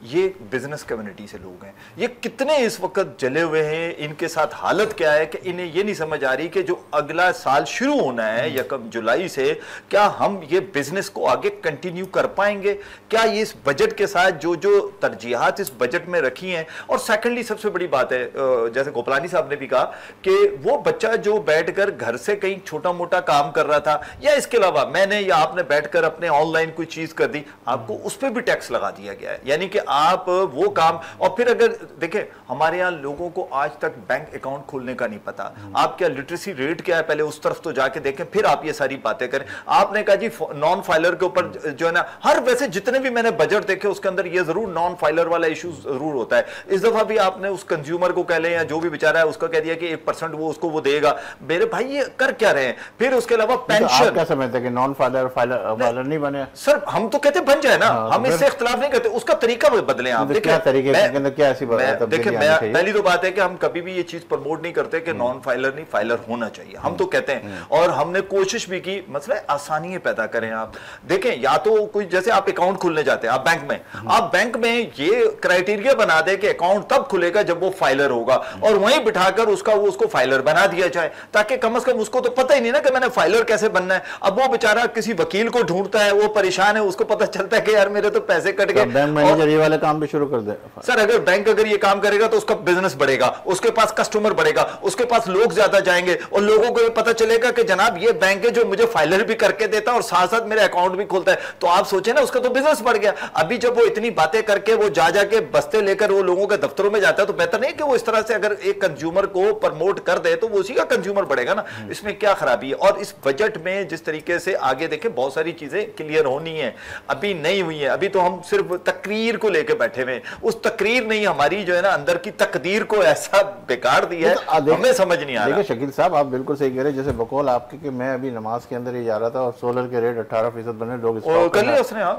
ये बिजनेस कम्युनिटी से लोग हैं, ये कितने इस वक्त जले हुए हैं, इनके साथ हालत क्या है कि इन्हें ये नहीं समझ आ रही कि जो अगला साल शुरू होना है 1 जुलाई से, क्या हम ये बिजनेस को आगे कंटिन्यू कर पाएंगे? क्या ये इस बजट के साथ जो जो तरजीहात इस बजट में रखी हैं? और सेकेंडली सबसे बड़ी बात है, जैसे गोपलानी साहब ने भी कहा कि वो बच्चा जो बैठकर घर से कहीं छोटा मोटा काम कर रहा था, या इसके अलावा मैंने या आपने बैठकर अपने ऑनलाइन कोई चीज कर दी, आपको उस पर भी टैक्स लगा दिया गया है। यानी कि आप वो काम, और फिर अगर देखें हमारे यहाँ लोगों को आज तक बैंक अकाउंट खोलने का नहीं पता, आप क्या लिटरेसी रेट क्या है पहले उस तरफ तो जाके देखें, फिर आप ये सारी बातें करें। आपने कहा जी नॉन फाइलर के ऊपर जो है ना, हर वैसे जितने भी मैंने बजट देखे उसके अंदर ये जरूर नॉन फाइलर वाला इशू जरूर होता है। इस दफा भी आपने उस कंज्यूमर को कह लें या जो भी बेचारा है उसका कह दिया कि 1% वो उसको वो देगा। मेरे भाई ये कर क्या रहे हैं? फिर उसके अलावा पेंशन, क्या समझते हैं कि नॉन फाइलर नहीं बने? सर हम तो कहते बन जाए ना, हम इससे इख्तिलाफ नहीं करते, उसका तरीका बदले आप। क्या तरीके क्या ऐसी देखिए पहली तो बात है कि हम कभी भी ये चीज प्रमोट नहीं करते कि नॉन फाइलर नहीं, फाइलर होना चाहिए, हम तो कहते हैं। और हमने कोशिश भी की, मसला आसानी पैदा करें। आप देखें, या तो कोई जैसे आप अकाउंट खोलने जाते हैं, आप बैंक में ये क्राइटेरिया बना दे कि अकाउंट तब खुलेगा जब वो फाइलर होगा, और वहीं बिठाकर उसको फाइलर बना दिया जाए, ताकि कम से कम उसको तो पता ही नहीं ना कि मैंने फाइलर कैसे बनना है। अब वो बेचारा किसी वकील को ढूंढता है, वो परेशान है, उसको पता चलता है कि यार मेरे तो पैसे कट गए। बैंक मैनेजर ये वाले काम भी शुरू कर दे। सर अगर बैंक ये काम करेगा तो उसका बिजनेस बढ़ेगा, उसके पास कस्टमर बढ़ेगा, उसके पास लोग ज्यादा जाएंगे, और लोगों को ये पता चलेगा कि जनाब ये बैंक है जो मुझे फाइलर भी करके देता है और साथ साथ मेरे अकाउंट भी खोलता है। तो आप सोचे ना, उसका तो बिजनेस बढ़ गया। अभी जब वो इतनी बातें करके वो जाके बस्ते लेकर वो लोगों के दफ्तरों में जाता है, तो बेहतर नहीं कि वो इस तरह से अगर एक कंज्यूमर को प्रमोट कर दे तो वो उसी का कंज्यूमर बढ़ेगा ना। इसमें क्या खराबी है? और इस बजट में जिस तरीके से आगे देखें बहुत सारी चीजें क्लियर होनी है, अभी नहीं हुई है। अभी तो हम सिर्फ तकरीर को लेकर बैठे हुए, उस तकरीर नहीं हमारी जो है ना अंदर की तकदीर को ऐसा बेकार दिया है, हमें समझ नहीं आ रहा। देखिए शकील साहब आप बिल्कुल सही कह रहे हैं, जैसे बकौल आपके कि मैं अभी नमाज के अंदर ही जा रहा था और सोलर के रेट 18% बने, लोग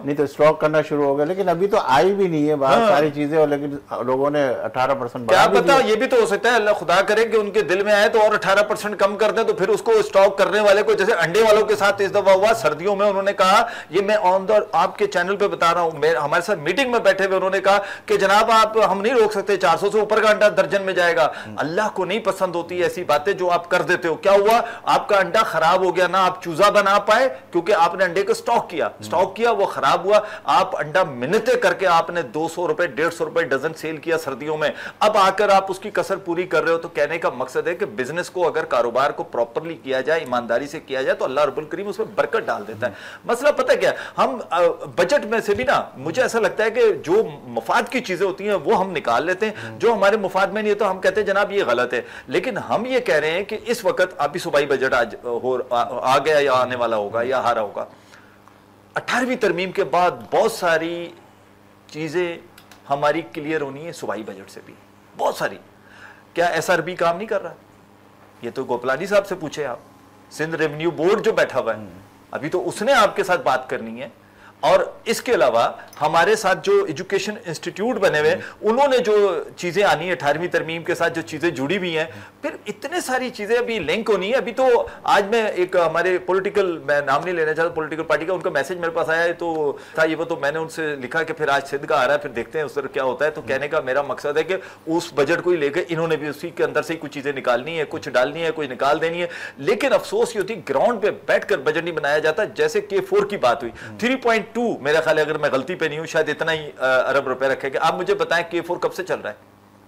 नहीं तो स्टॉक करना शुरू हो गया, लेकिन अभी तो आई भी नहीं है बाहर सारी चीजें, और लेकिन लोगों ने 18% क्या पता, ये भी तो हो सकता है अल्लाह खुदा करे कि उनके दिल में आए तो और 18% कम कर दें, तो फिर उसको स्टॉक करने वाले को, जैसे अंडे वालों के साथ इस दफा हुआ सर्दियों में, उन्होंने कहा, ये मैं ऑन द आपके चैनल पे बता रहा हूं, हमारे साथ मीटिंग में बैठे हुए उन्होंने कहा कि जनाब आप हम नहीं रोक सकते, 400 से ऊपर का अंडा दर्जन में जाएगा। अल्लाह को नहीं पसंद होती ऐसी बातें जो आप कर देते हो। क्या हुआ, आपका अंडा खराब हो गया ना, आप चूजा बना पाए क्योंकि आपने अंडे को स्टॉक किया, वो खराब हुआ। आप अंडा मिन्नतें करके आपने 200 रुपए 150 रुपए डजन सेल किया सर्दियों में, अब आकर आप उसकी कसर पूरी कर रहे हो। तो कहने का मकसद है कि बिजनेस को अगर कारोबार को प्रॉपरली किया जाए, ईमानदारी से किया जाए, तो अल्लाह रब्बुल करीम उसमें बरकत डाल देता है। मसला पता क्या, हम बजट में से भी ना, मुझे ऐसा लगता है कि जो मफाद की चीजें होती हैं वो हम निकाल लेते हैं, जो हमारे मुफाद में नहीं है तो हम कहते हैं जनाब ये गलत है। लेकिन हम ये कह रहे हैं कि इस वक्त अभी सूबाई बजट आज आ गया या आने वाला होगा या हारा होगा, 18वीं तरमीम के बाद बहुत सारी चीजें हमारी क्लियर होनी है सूबाई बजट से भी, बहुत सारी। क्या SRB काम नहीं कर रहा? ये तो गोपलानी साहब से पूछे आप, सिंध रेवेन्यू बोर्ड जो बैठा हुआ है अभी तो उसने आपके साथ बात करनी है। और इसके अलावा हमारे साथ जो एजुकेशन इंस्टीट्यूट बने हुए उन्होंने जो चीजें आनी है 18वीं तरमीम के साथ, जो चीजें जुड़ी हुई हैं, फिर इतने सारी चीजें अभी लिंक होनी है। अभी तो आज मैं एक हमारे पॉलिटिकल, मैं नाम नहीं लेना चाहता, पॉलिटिकल पार्टी का उनका मैसेज मेरे पास आया है, तो था ये वो, तो मैंने उनसे लिखा कि फिर आज सिंध का आ रहा है, फिर देखते हैं उस तरह क्या होता है। तो कहने का मेरा मकसद है कि उस बजट को ही लेकर इन्होंने भी उसी के अंदर से कुछ चीजें निकालनी है, कुछ डालनी है, कुछ निकाल देनी है। लेकिन अफसोस ये होती ग्राउंड पे बैठकर बजट नहीं बनाया जाता। जैसे K4 की बात हुई, 3.2 मेरा ख्याल है, अगर मैं गलती पे नहीं हूं, शायद इतना ही अरब रुपए रखेगा। आप मुझे बताएं K4 कब से चल रहा है?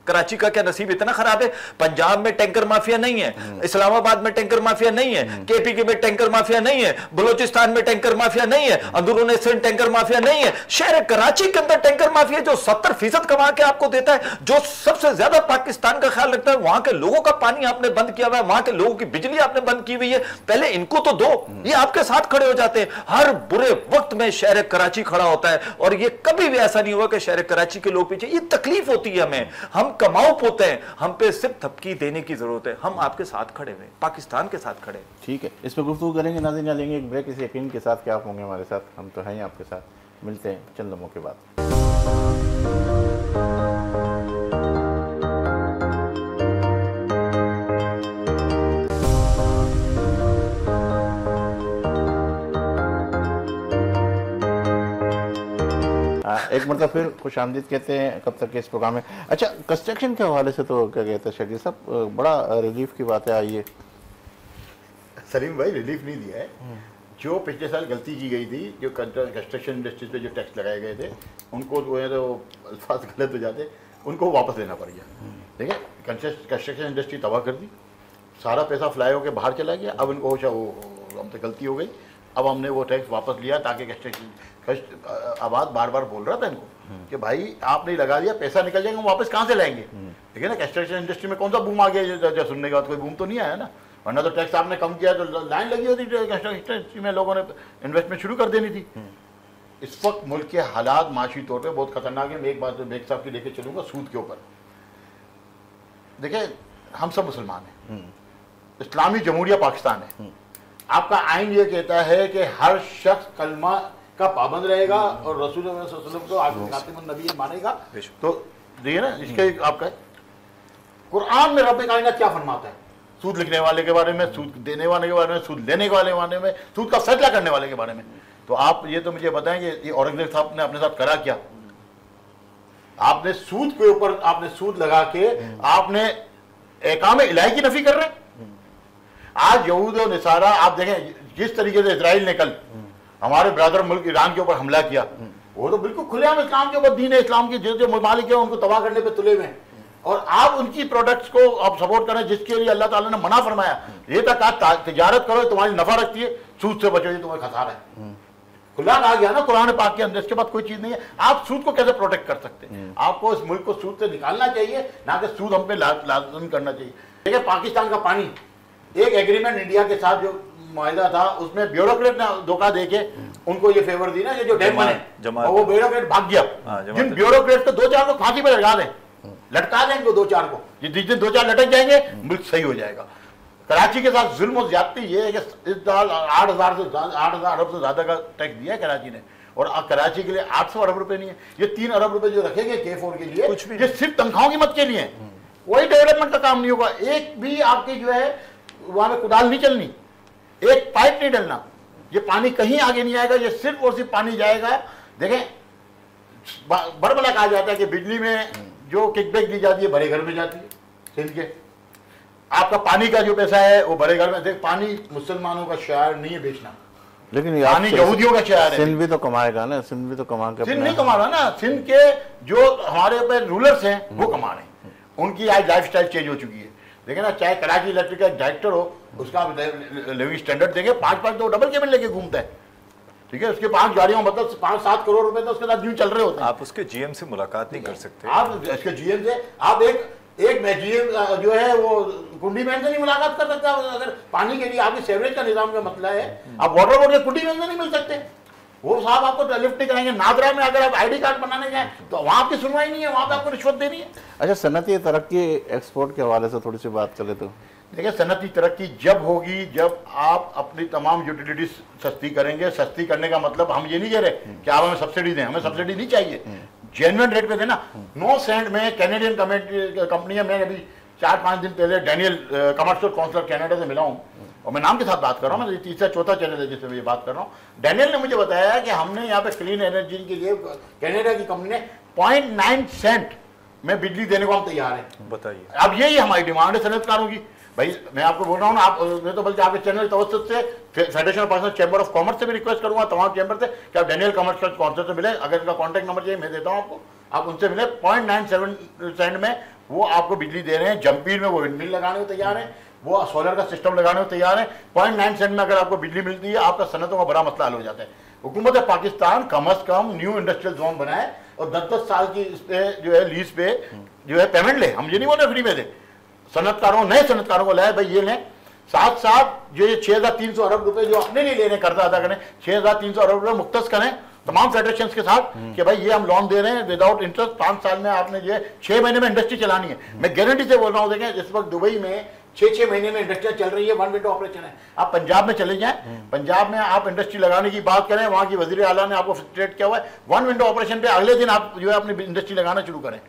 कराची का क्या नसीब इतना खराब है? पंजाब में टैंकर माफिया नहीं है, इस्लामाबाद में टैंकर माफिया नहीं है, केपी में टैंकर माफिया नहीं है, बलोचिस्तान में टैंकर माफिया नहीं है, अंदरूनी सिंध टैंकर माफिया नहीं है। शहर कराची के अंदर टैंकर माफिया जो 70% कमा के आपको देता है, जो सबसे ज्यादा पाकिस्तान का ख्याल रखता है, वहां के लोगों का पानी आपने बंद किया हुआ है, वहां के लोगों की बिजली आपने बंद की हुई है। पहले इनको तो दो, ये आपके साथ खड़े हो जाते हैं। हर बुरे वक्त में शहर कराची खड़ा होता है, और ये कभी भी ऐसा नहीं हुआ कि शहर कराची के लोग पीछे। ये तकलीफ होती है हमें, हम कमाऊ पोते हैं, हम पे सिर्फ थपकी देने की जरूरत है। हम आपके साथ खड़े हुए, पाकिस्तान के साथ खड़े। ठीक है, इस पर गुफ्तगू करेंगे नाज़रीन। लेंगे एक ब्रेक, इस यकीन के साथ कि आप होंगे हमारे साथ, हम तो हैं आपके साथ। मिलते हैं चंद लम्हों के बाद। एक मतलब फिर खुश आमदीद कहते हैं कब तक के इस प्रोग्राम में। अच्छा, कंस्ट्रक्शन के हवाले से तो क्या कहते हैं शकील साहब, बड़ा रिलीफ की बात है। आइए सलीम भाई, रिलीफ नहीं दिया है। जो पिछले साल गलती की गई थी, जो कंस्ट्रक्शन इंडस्ट्रीज पे जो टैक्स लगाए गए थे, उनको जो है तो अल्फाज गलत हो जाते, उनको वापस लेना पड़ गया। ठीक है, कंस्ट्रक्शन इंडस्ट्री तबाह कर दी, सारा पैसा फ्लाई होकर बाहर चला गया। अब इनको हो हमसे गलती हो गई, अब हमने वो टैक्स वापस लिया ताकि आबाद बार बार बोल रहा था इनको कि भाई आपने लगा दिया, पैसा निकल जाएगा, हम वापस कहाँ से लाएंगे? ठीक है ना, कंस्ट्रक्शन इंडस्ट्री में कौन सा बूम आ गया? सुनने के बाद कोई बूम तो नहीं आया ना, वरना तो टैक्स आपने कम किया तो लाइन लगी होती कंस्ट्रक्शन इंडस्ट्री में, लोगों ने इन्वेस्टमेंट शुरू कर देनी थी। इस वक्त मुल्क के हालात माशी तौर पर बहुत खतरनाक है। मैं एक बात बेग साहब की लेके चलूंगा सूद के ऊपर। देखिए, हम सब मुसलमान हैं, इस्लामी जमहूरिया पाकिस्तान है, आपका आइन ये कहता है कि हर शख्स कलमा का पाबंद रहेगा और रसूल सल्लल्लाहु अलैहि वसल्लम को आखिरी खातिमुन नबी मानेगा। तो देखिए ना, इसके आपका कुरान में रब कायनात क्या फरमाता है सूद लिखने वाले के बारे में, सूद देने वाले के बारे में, सूद लेने वाले के बारे में, सूद का फैसला करने वाले के बारे में। तो आप ये तो मुझे बताएं कि ये औरंगजेब साहब ने अपने साथ करा क्या? आपने सूद के ऊपर आपने सूद लगा के आपने एहकाम इलाही की नफी कर रहे हैं। आज यहूद और निसारा, आप देखें जिस तरीके से इजराइल ने कल हमारे ब्रदर मुल्क ईरान के ऊपर हमला किया, वो तो बिल्कुल खुलेआम इस्लाम के ऊपर, दीन इस्लाम के जो ममालिक है उनको तबाह करने पे तुले हुए हैं, और आप उनकी प्रोडक्ट्स को आप सपोर्ट करें जिसके लिए अल्लाह ताला ने मना फरमाया। ये तक आप तिजारत करो, तुम्हारी नफा रखती है, सूद से बचो, ये तुम्हें खसारा है। खुला कहा गया ना कुरान पाक के अंदर, इसके बाद कोई चीज नहीं है। आप सूद को कैसे प्रोटेक्ट कर सकते हैं? आपको इस मुल्क को सूद से निकालना चाहिए, ना कि सूद हम पे लाजम करना चाहिए। देखिए, पाकिस्तान का पानी, एक एग्रीमेंट इंडिया के साथ जो मुआहिदा था, उसमें ब्यूरोक्रेट ने धोखा देके उनको ये फेवर दी ना, ये जो डैम बने, और वो ब्यूरोक्रेट भाग गया। जिन ब्यूरोक्रेट को 2-4 को फांसी पर लगा दें, लटका दें इनको 2-4 को, जिस दिन 2-4 लटक जाएंगे मुल्क सही हो जाएगा। कराची के साथ जुल्म और ज्यादती ये है कि इस साल 8,000 अरब से ज्यादा का टैक्स दिया है कराची ने, और कराची के लिए 800 अरब रुपए नहीं है। ये 3 अरब रुपए जो रखेंगे K4 के लिए, कुछ भी ये सिर्फ तनख्वाहों की मत के लिए, कोई डेवलपमेंट का काम नहीं होगा। एक भी आपकी जो है वहां में कुदाल नहीं चलनी, एक पाइप नहीं डलना, ये पानी कहीं आगे नहीं आएगा, ये सिर्फ और सिर्फ पानी जाएगा। देखें, बड़बड़ा कहा जाता है कि बिजली में जो किकबैक दी जाती है बड़े घर में जाती है, सिंध के आपका पानी का जो पैसा है वो बड़े घर में। देख, पानी मुसलमानों का शहर नहीं है बेचना, लेकिन पानी यहूदियों का शहर है। सिंध भी तो कमाएगा ना, सिंध भी तो कमा के, सिंध नहीं कमा रहा ना, सिंध के जो हमारे पे रूलर्स हैं वो कमा रहे हैं, उनकी आज लाइफ स्टाइल चेंज हो चुकी है। देखिए ना, चाहे कराची इलेक्ट्रिक का डायरेक्टर हो, उसका लिविंग स्टैंडर्ड देखे, 5-5 तो डबल केबिन लेके घूमता है। ठीक है, उसके 5 गाड़ियों, मतलब 5-7 करोड़ रुपए तो उसके साथ यूं चल रहे होते हैं। आप उसके जीएम से मुलाकात नहीं कर सकते, आप इसके जीएम से, आप एक जीएम जो है वो कुंडी मैन से नहीं मुलाकात कर सकता। अगर पानी के लिए आपकी सेवरेज का निजाम का मसला है, आप वाटर बोर्ड के कुंडी मैन से नहीं मिल सकते, वो साहब आपको लिफ्ट नहीं कराएंगे। नादरा में अगर आप आईडी कार्ड बनाने जाए तो वहां आपकी सुनवाई नहीं है, वहां पे आपको रिश्वत देनी है। अच्छा, सनती तरक्की एक्सपोर्ट के हवाले से थोड़ी सी बात करें तो देखिए, सनती तरक्की जब होगी जब आप अपनी तमाम यूटिलिटीज सस्ती करेंगे। सस्ती करने का मतलब हम ये नहीं कह रहे कि आप हमें सब्सिडी दें, हमें सब्सिडी नहीं चाहिए, जेन्युइन रेट पे देना। 9 सेंट में कैनेडियन कंपनी है, मैं अभी 4-5 दिन पहले डैनियल कमर्शियल काउंसिलर कनाडा से मिला हूँ, और मैं नाम के साथ बात कर रहा हूँ, मैं तीसरा चौथा चैनल है जिससे मैं ये बात कर रहा हूँ। डैनियल ने मुझे बताया कि हमने यहाँ पे क्लीन एनर्जी के लिए कनाडा की कंपनी ने 0.9 सेंट में बिजली देने को हम तैयार हैं। बताइए, अब यही हमारी डिमांड है सनतकारों की। भाई मैं आपको बोल रहा हूँ ना, आप मैं तो बल्कि आपके चैनल तवज्जुह से federation of Pakistan chamber of commerce से भी रिक्वेस्ट करूंगा, तमाम चैम्बर से कि आप डैनियल कमर्शियल काउंसिल से मिले। अगर इनका कॉन्टैक्ट नंबर चाहिए मैं देता हूँ आपको, आप उनसे मिले। 0.97 सेंट में वो आपको बिजली दे रहे हैं। जमपीर में वो विंडमिल लगाने को तैयार है, वो सोलर का सिस्टम लगाने को तैयार है। 0.9 सेंट में अगर आपको बिजली मिलती है, आपका सनतों का बड़ा मसला हल हो जाता है। हुकूमत पाकिस्तान कम अज कम न्यू इंडस्ट्रियल जोन बनाए और 10-10 साल की इस पे जो है लीज पे जो है पेमेंट ले। हम ये नहीं बोल रहे फ्री में दे, सनतकारों नए सनतकारों को लाए, भाई ये लें। साथ साथ जो ये 6,300 अरब रुपए जो अपने लिए लेने कर्जा अदा करें, 6,300 अरब रुपए मुख्तस करें तमाम फेडरेशन के साथ कि भाई ये हम लोन दे रहे हैं विदाउट इंटरेस्ट, 5 साल में आपने जो है 6 महीने में इंडस्ट्री चलानी है। मैं गारंटी से बोल रहा हूँ, देखें इस वक्त दुबई में 6-6 महीने में इंडस्ट्री चल रही है, 1 विंडो ऑपरेशन है। आप पंजाब में चले जाएं, पंजाब में आप इंडस्ट्री लगाने की बात करें, वहां की वजीर आला ने आपको फैसिलिटेट किया हुआ है 1 विंडो ऑपरेशन पे अगले दिन आप जो है अपनी इंडस्ट्री लगाना शुरू करें।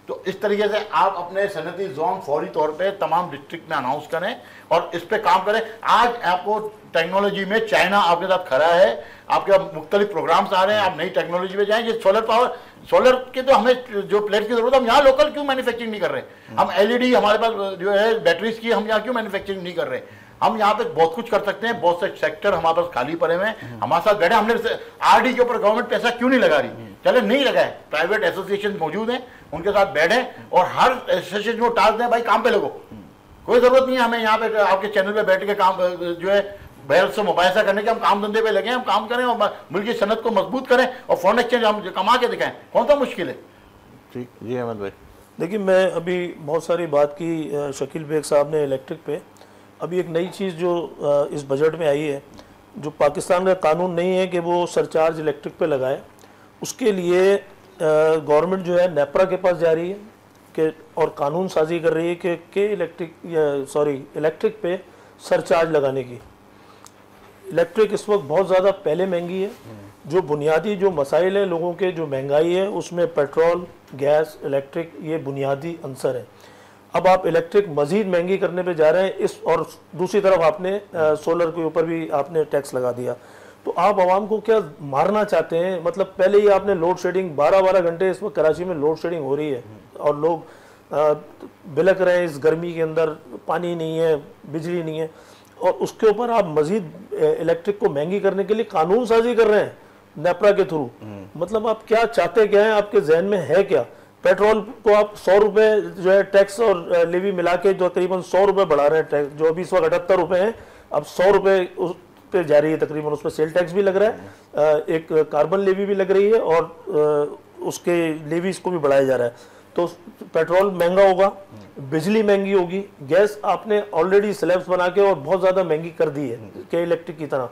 तो इस तरीके से आप अपने सनती जोन फौरी तौर पे तमाम डिस्ट्रिक्ट में अनाउंस करें और इस पे काम करें। आज आपको टेक्नोलॉजी में चाइना आपके साथ खड़ा है, आपके मुख्तलिफ प्रोग्राम्स आ रहे हैं, आप नई टेक्नोलॉजी में जाएं। ये सोलर पावर, सोलर के तो हमें जो प्लेट की जरूरत है, हम यहाँ लोकल क्यों मैन्युफैक्चरिंग नहीं कर रहे? हम एलईडी हमारे पास जो है बैटरीज की, हम यहाँ क्यों मैन्युफैक्चरिंग नहीं कर रहे? हम यहाँ पे बहुत कुछ कर सकते हैं, बहुत से सेक्टर हमारे पास खाली पड़े हुए हैं, हमारे साथ बैठे। हमने आरडी के ऊपर गवर्नमेंट पैसा क्यों नहीं लगा रही? चले नहीं लगाए, प्राइवेट एसोसिएशन मौजूद हैं, उनके साथ बैठे और हर एसोसिएशन को टास्क दें, भाई काम पे लगो। कोई जरूरत नहीं है हमें यहाँ पे आपके चैनल पे बैठ के काम जो है बहर से मुबाहिसा करने के। हम काम धंधे पे लगे, हम काम करें और मुल्क की सनत को मजबूत करें और फॉरेन एक्सचेंज हम कमा के दिखाएं। कौन सा मुश्किल है? ठीक जी अहमद भाई। देखिए, मैं अभी बहुत सारी बात की शकील बेग साहब ने इलेक्ट्रिक पे। अभी एक नई चीज़ जो इस बजट में आई है, जो पाकिस्तान का कानून नहीं है कि वो सरचार्ज इलेक्ट्रिक पे लगाए, उसके लिए गवर्नमेंट जो है नेपरा के पास जा रही है कि और कानून साजी कर रही है कि इलेक्ट्रिक पे सरचार्ज लगाने की। इलेक्ट्रिक इस वक्त बहुत ज़्यादा पहले महंगी है। जो बुनियादी जो मसाइल है लोगों के, जो महंगाई है, उसमें पेट्रोल, गैस, इलेक्ट्रिक ये बुनियादी अंसर है। अब आप इलेक्ट्रिक मज़ीद महंगी करने पे जा रहे हैं इस, और दूसरी तरफ आपने सोलर के ऊपर भी आपने टैक्स लगा दिया। तो आप आवाम को क्या मारना चाहते हैं? मतलब पहले ही आपने लोड शेडिंग 12-12 घंटे इस वक्त कराची में लोड शेडिंग हो रही है और लोग बिलक रहे हैं इस गर्मी के अंदर, पानी नहीं है, बिजली नहीं है, और उसके ऊपर आप मजीद इलेक्ट्रिक को महंगी करने के लिए कानून साजी कर रहे हैं नेपरा के थ्रू। मतलब आप क्या चाहते क्या हैं? आपके जहन में है क्या? पेट्रोल को आप 100 रुपए जो है टैक्स और लेवी मिला के जो तकरीबन 100 रुपए बढ़ा रहे हैं टैक्स, जो अभी इस वक्त 78 रुपए हैं, अब 100 रुपए उस पे जा रही है तकरीबन। उसमें सेल टैक्स भी लग रहा है, एक कार्बन लेवी भी लग रही है और उसके लेवीज को भी बढ़ाया जा रहा है। तो पेट्रोल महंगा होगा, बिजली महंगी होगी, गैस आपने ऑलरेडी स्लैब्स बना के और बहुत ज़्यादा महंगी कर दी है कि इलेक्ट्रिक की तरह।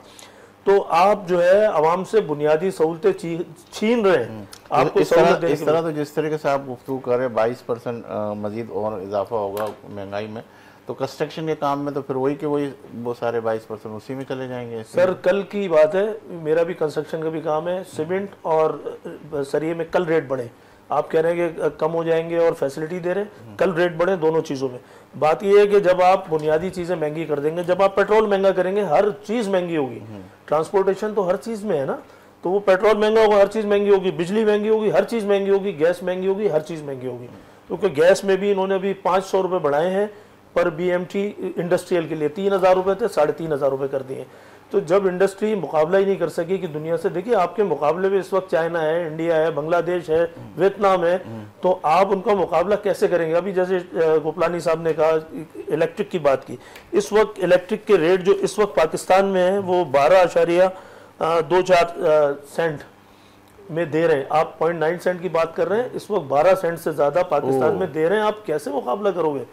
तो आप जो है आवाम से बुनियादी सहूलतें छीन रहे हैं। आपको इस तरह तो जिस तरीके से आप गुफ्तगू कर रहे हैं 22% मजीद और इजाफा होगा महंगाई में, तो कंस्ट्रक्शन के काम में तो फिर वही के वही वो सारे 22% उसी में चले जाएंगे। सर कल की बात है, मेरा भी कंस्ट्रक्शन का भी काम है, सीमेंट और सरिये में कल रेट बढ़े। आप कह रहे हैं कि कम हो जाएंगे और फैसिलिटी दे रहे हैं, कल रेट बढ़े दोनों चीज़ों में। बात यह है कि जब आप बुनियादी चीज़ें महंगी कर देंगे, जब आप पेट्रोल महंगा करेंगे, हर चीज़ महंगी होगी। ट्रांसपोर्टेशन तो हर चीज़ में है ना, तो वो पेट्रोल महंगा होगा, हर चीज़ महंगी होगी, बिजली महंगी होगी, हर चीज़ महंगी होगी, गैस महंगी होगी, हर चीज़ महंगी होगी। क्योंकि गैस में भी इन्होंने अभी 500 रुपये बढ़ाए हैं पर BMT इंडस्ट्रियल के लिए। 3,000 रुपये थे, 3,500 रुपये कर दिए। तो जब इंडस्ट्री मुकाबला ही नहीं कर सकी कि दुनिया से, देखिए आपके मुकाबले में इस वक्त चाइना है, इंडिया है, बांग्लादेश है, वियतनाम है, तो आप उनका मुकाबला कैसे करेंगे? अभी जैसे गोपलानी साहब ने कहा इलेक्ट्रिक की बात की, इस वक्त इलेक्ट्रिक के रेट जो इस वक्त पाकिस्तान में है वो 12.24 सेंट में दे रहे हैं। आप 0.9 सेंट की बात कर रहे हैं, इस वक्त 12 सेंट से ज़्यादा पाकिस्तान में दे रहे हैं। आप कैसे मुकाबला करोगे?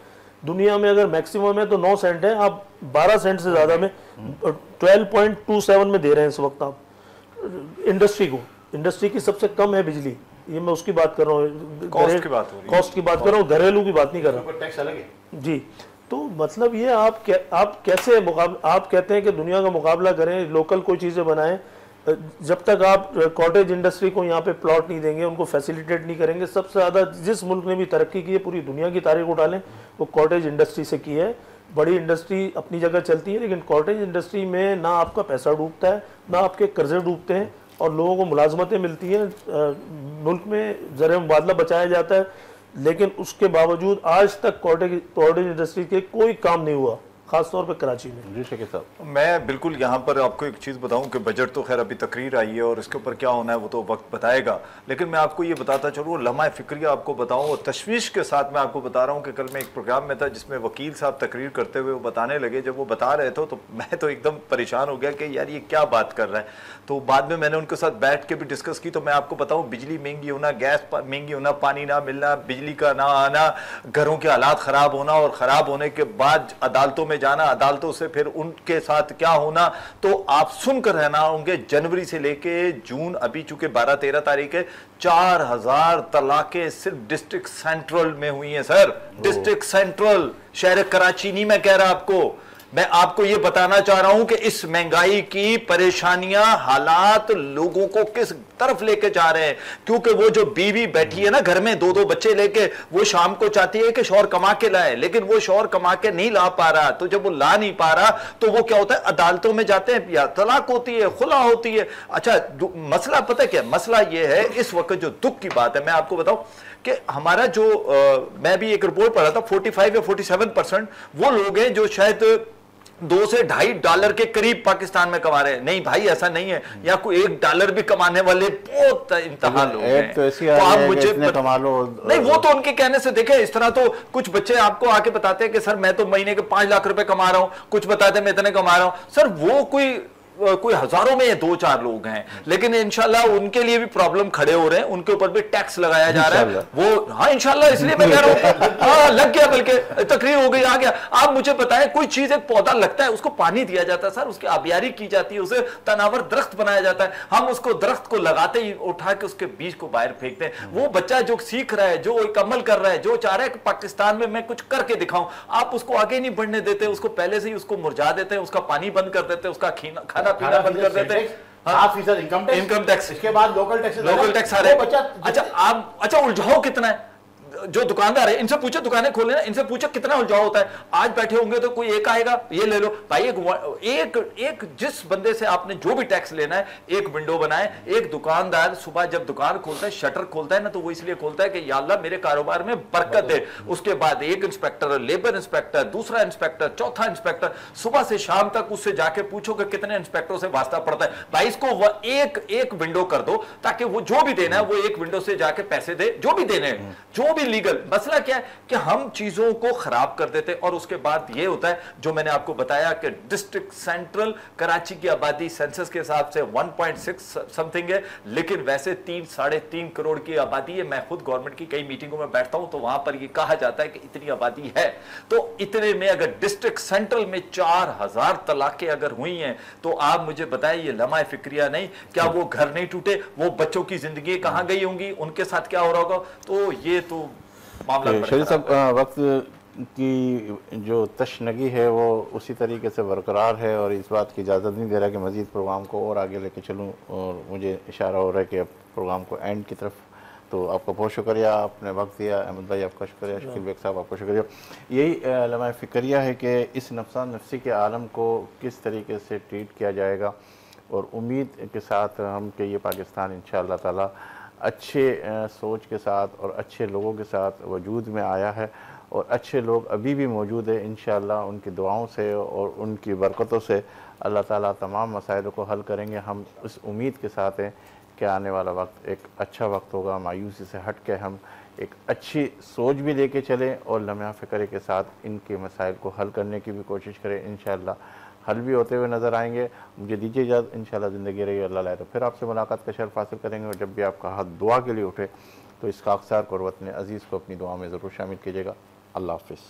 दुनिया में अगर मैक्सिमम है तो 9 सेंट है, आप 12 सेंट से ज़्यादा में 12.27 में दे रहे हैं इस वक्त आप इंडस्ट्री को। इंडस्ट्री की सबसे कम है बिजली, ये मैं उसकी बात कर रहा हूँ, कॉस्ट की बात कर रहा हूँ, घरेलू की बात नहीं कर रहा। टैक्स अलग है जी। तो मतलब ये आप कैसे आप कहते हैं कि दुनिया का मुकाबला करें, लोकल कोई चीज़ें बनाएं, जब तक आप कॉटेज इंडस्ट्री को यहाँ पे प्लॉट नहीं देंगे, उनको फैसिलिटेट नहीं करेंगे। सबसे ज़्यादा जिस मुल्क ने भी तरक्की की है, पूरी दुनिया की तारीख उठा लें, वो कॉटेज इंडस्ट्री से की है। बड़ी इंडस्ट्री अपनी जगह चलती है, लेकिन कॉटेज इंडस्ट्री में ना आपका पैसा डूबता है, ना आपके कर्जे डूबते हैं, और लोगों को मुलाजमतें मिलती हैं, मुल्क में ज़र मुबादला बचाया जाता है। लेकिन उसके बावजूद आज तक कॉटेज इंडस्ट्री के कोई काम नहीं हुआ, खासतौर पर कराची में। जी शकील साहब। मैं बिल्कुल यहाँ पर आपको एक चीज़ बताऊं कि बजट तो खैर अभी तकरीर आई है और इसके ऊपर क्या होना है वो तो वक्त बताएगा, लेकिन मैं आपको ये बताता चलूँ, लम्हा फिक्रिया आपको बताऊं और तशवीश के साथ मैं आपको बता रहा हूँ कि कल मैं एक प्रोग्राम में था जिसमें वकील साहब तकरीर करते हुए वो बताने लगे, जब वो बता रहे थे तो मैं तो एकदम परेशान हो गया कि यार ये क्या बात कर रहा है। तो बाद में मैंने उनके साथ बैठ के भी डिस्कस की, तो मैं आपको बताऊँ बिजली महंगी होना, गैस महंगी होना, पानी ना मिलना, बिजली का ना आना, घरों के हालात ख़राब होना और ख़राब होने के बाद अदालतों में जाना, अदालतों से फिर उनके साथ क्या होना, तो आप सुनकर रहना होंगे। जनवरी से लेके जून, अभी चूंकि 12-13 तारीख है, 4000 तलाकें सिर्फ डिस्ट्रिक्ट सेंट्रल में हुई हैं सर, डिस्ट्रिक्ट सेंट्रल, शहर कराची नहीं मैं कह रहा आपको। मैं आपको यह बताना चाह रहा हूं कि इस महंगाई की परेशानियां, हालात लोगों को किस तरफ लेके जा रहे हैं, क्योंकि वो जो बीवी बैठी है ना घर में 2-2 बच्चे लेके, वो शाम को चाहती है कि शौहर कमा के लाए, लेकिन वो शौहर कमा के नहीं ला पा रहा। तो जब वो ला नहीं पा रहा तो वो क्या होता है, अदालतों में जाते हैं, या तलाक होती है, खुला होती है। अच्छा मसला पता क्या मसला ये है, इस वक्त जो दुख की बात है मैं आपको बताऊं कि हमारा जो मैं भी एक रिपोर्ट पढ़ा था, 45 या 47% वो लोग हैं जो शायद $2 से $2.5 के करीब पाकिस्तान में कमा रहे हैं। नहीं भाई ऐसा नहीं है, या कोई $1 भी कमाने वाले बहुत इंतहा लोग हैं। तो ऐसी आप मुझे कमा लो। नहीं वो तो उनके कहने से देखे, इस तरह तो कुछ बच्चे आपको आके बताते हैं कि सर मैं तो महीने के 5 लाख रुपए कमा रहा हूं, कुछ बताते हैं मैं इतने कमा रहा हूं। सर वो कोई हजारों में 2-4 लोग हैं, लेकिन इंशाल्लाह उनके लिए भी प्रॉब्लम खड़े हो रहे हैं, उनके ऊपर भी टैक्स लगाया जा रहा है वो। हाँ इंशाल्लाह, इसलिए मैं कह रहा हूँ हाँ लग गया, बल्कि तकरीर हो गई, आ गया। आप मुझे बताएं, कोई चीज एक पौधा लगता है, उसको पानी दिया जाता है सर, उसकी आबियारी की जाती है, उसे तनावर दरख्त बनाया जाता है, हम उसको दरख्त को लगाते ही उठा के उसके बीज को बाहर फेंकते हैं। वो बच्चा जो सीख रहा है, जो एक अमल कर रहा है, जो चाह रहा है कि पाकिस्तान में मैं कुछ करके दिखाऊं, आप उसको आगे नहीं बढ़ने देते, उसको पहले से ही उसको मुरझा देते हैं, उसका पानी बंद कर देते हैं, उसका खाना पीना बंद कर देते हैं। 7% इनकम टैक्स, इसके बाद लोकल टैक्स आ रहे हैं। अच्छा उलझाओ कितना है, जो दुकानदार है इनसे पूछो, दुकानें खोले ना, इनसे पूछो कितना उलझाव होता है। आज बैठे होंगे तो कोई एक आएगा, ये ले लो भाई, एक जिस बंदे से आपने जो भी टैक्स लेना है, एक विंडो बनाए। एक दुकानदार सुबह जब दुकान खोलता है, शटर खोलता है ना, तो वो इसलिए खोलता है कि या अल्लाह मेरे कारोबार में बरकत दे। उसके बाद एक इंस्पेक्टर, लेबर इंस्पेक्टर, दूसरा इंस्पेक्टर, चौथा इंस्पेक्टर, सुबह से शाम तक उससे जाके पूछो कि कितने इंस्पेक्टरों से वास्ता पड़ता है। भाई इसको एक विंडो कर दो, ताकि वो जो भी देना है वो एक विंडो से जाके पैसे दे, जो भी देने हैं, जो भी लीगल। मसला क्या है कि हम चीजों को खराब कर देते, और उसके बाद ये होता है जो मैंने आपको बताया कि डिस्ट्रिक्ट सेंट्रल कराची की आबादी सेंसस के हिसाब से 1.6 समथिंग है, लेकिन वैसे 3-3.5 करोड़ की आबादी है। मैं खुद गवर्नमेंट की कई मीटिंगों में बैठता हूं तो वहां पर ये कहा जाता है कि इतनी आबादी है। तो इतने में अगर डिस्ट्रिक्ट सेंट्रल में 4000 तलाकें अगर हुई हैं, तो आप मुझे बताएं ये लम्हा फिक्रिया नहीं, क्या वो घर नहीं टूटे, वो बच्चों की जिंदगी कहां गई होंगी, उनके साथ क्या हो रहा होगा। तो ये तो शरीफ साहब, वक्त की जो तशनगी है वो उसी तरीके से बरकरार है, और इस बात की इजाज़त नहीं दे रहा कि मज़ीद प्रोग्राम को और आगे लेके चलूँ, और मुझे इशारा हो रहा है कि अब प्रोग्राम को एंड की तरफ। तो आपका बहुत शुक्रिया, आपने वक्त दिया। अहमद भाई आपका शुक्रिया, शकील बेग साहब आपका शुक्रिया। यही लम्हा फिक्रिया है कि इस नफ्सान नफसी के आलम को किस तरीके से ट्रीट किया जाएगा, और उम्मीद के साथ हम कि ये पाकिस्तान इंशाअल्लाह ताला अच्छे सोच के साथ और अच्छे लोगों के साथ वजूद में आया है, और अच्छे लोग अभी भी मौजूद है। इंशाअल्लाह उनकी दुआओं से और उनकी बरकतों से अल्लाह ताला तमाम मसाइलों को हल करेंगे। हम उस उम्मीद के साथ हैं कि आने वाला वक्त एक अच्छा वक्त होगा, मायूसी से हट के हम एक अच्छी सोच भी लेके चलें, और लम्हा फ़िक्र के साथ इनके मसाइल को हल करने की भी कोशिश करें। इंशाअल्लाह हल भी होते हुए नज़र आएंगे। मुझे दीजिए इजाज़त, इंशाअल्लाह ज़िंदगी रही अल्लाह लाए तो फिर आपसे मुलाकात का शर्फ हासिल करेंगे। और जब भी आपका हाथ दुआ के लिए उठे तो इस खाकसार को और वतन अज़ीज़ को अपनी दुआ में ज़रूर शामिल कीजिएगा। अल्लाह हाफ़िज़।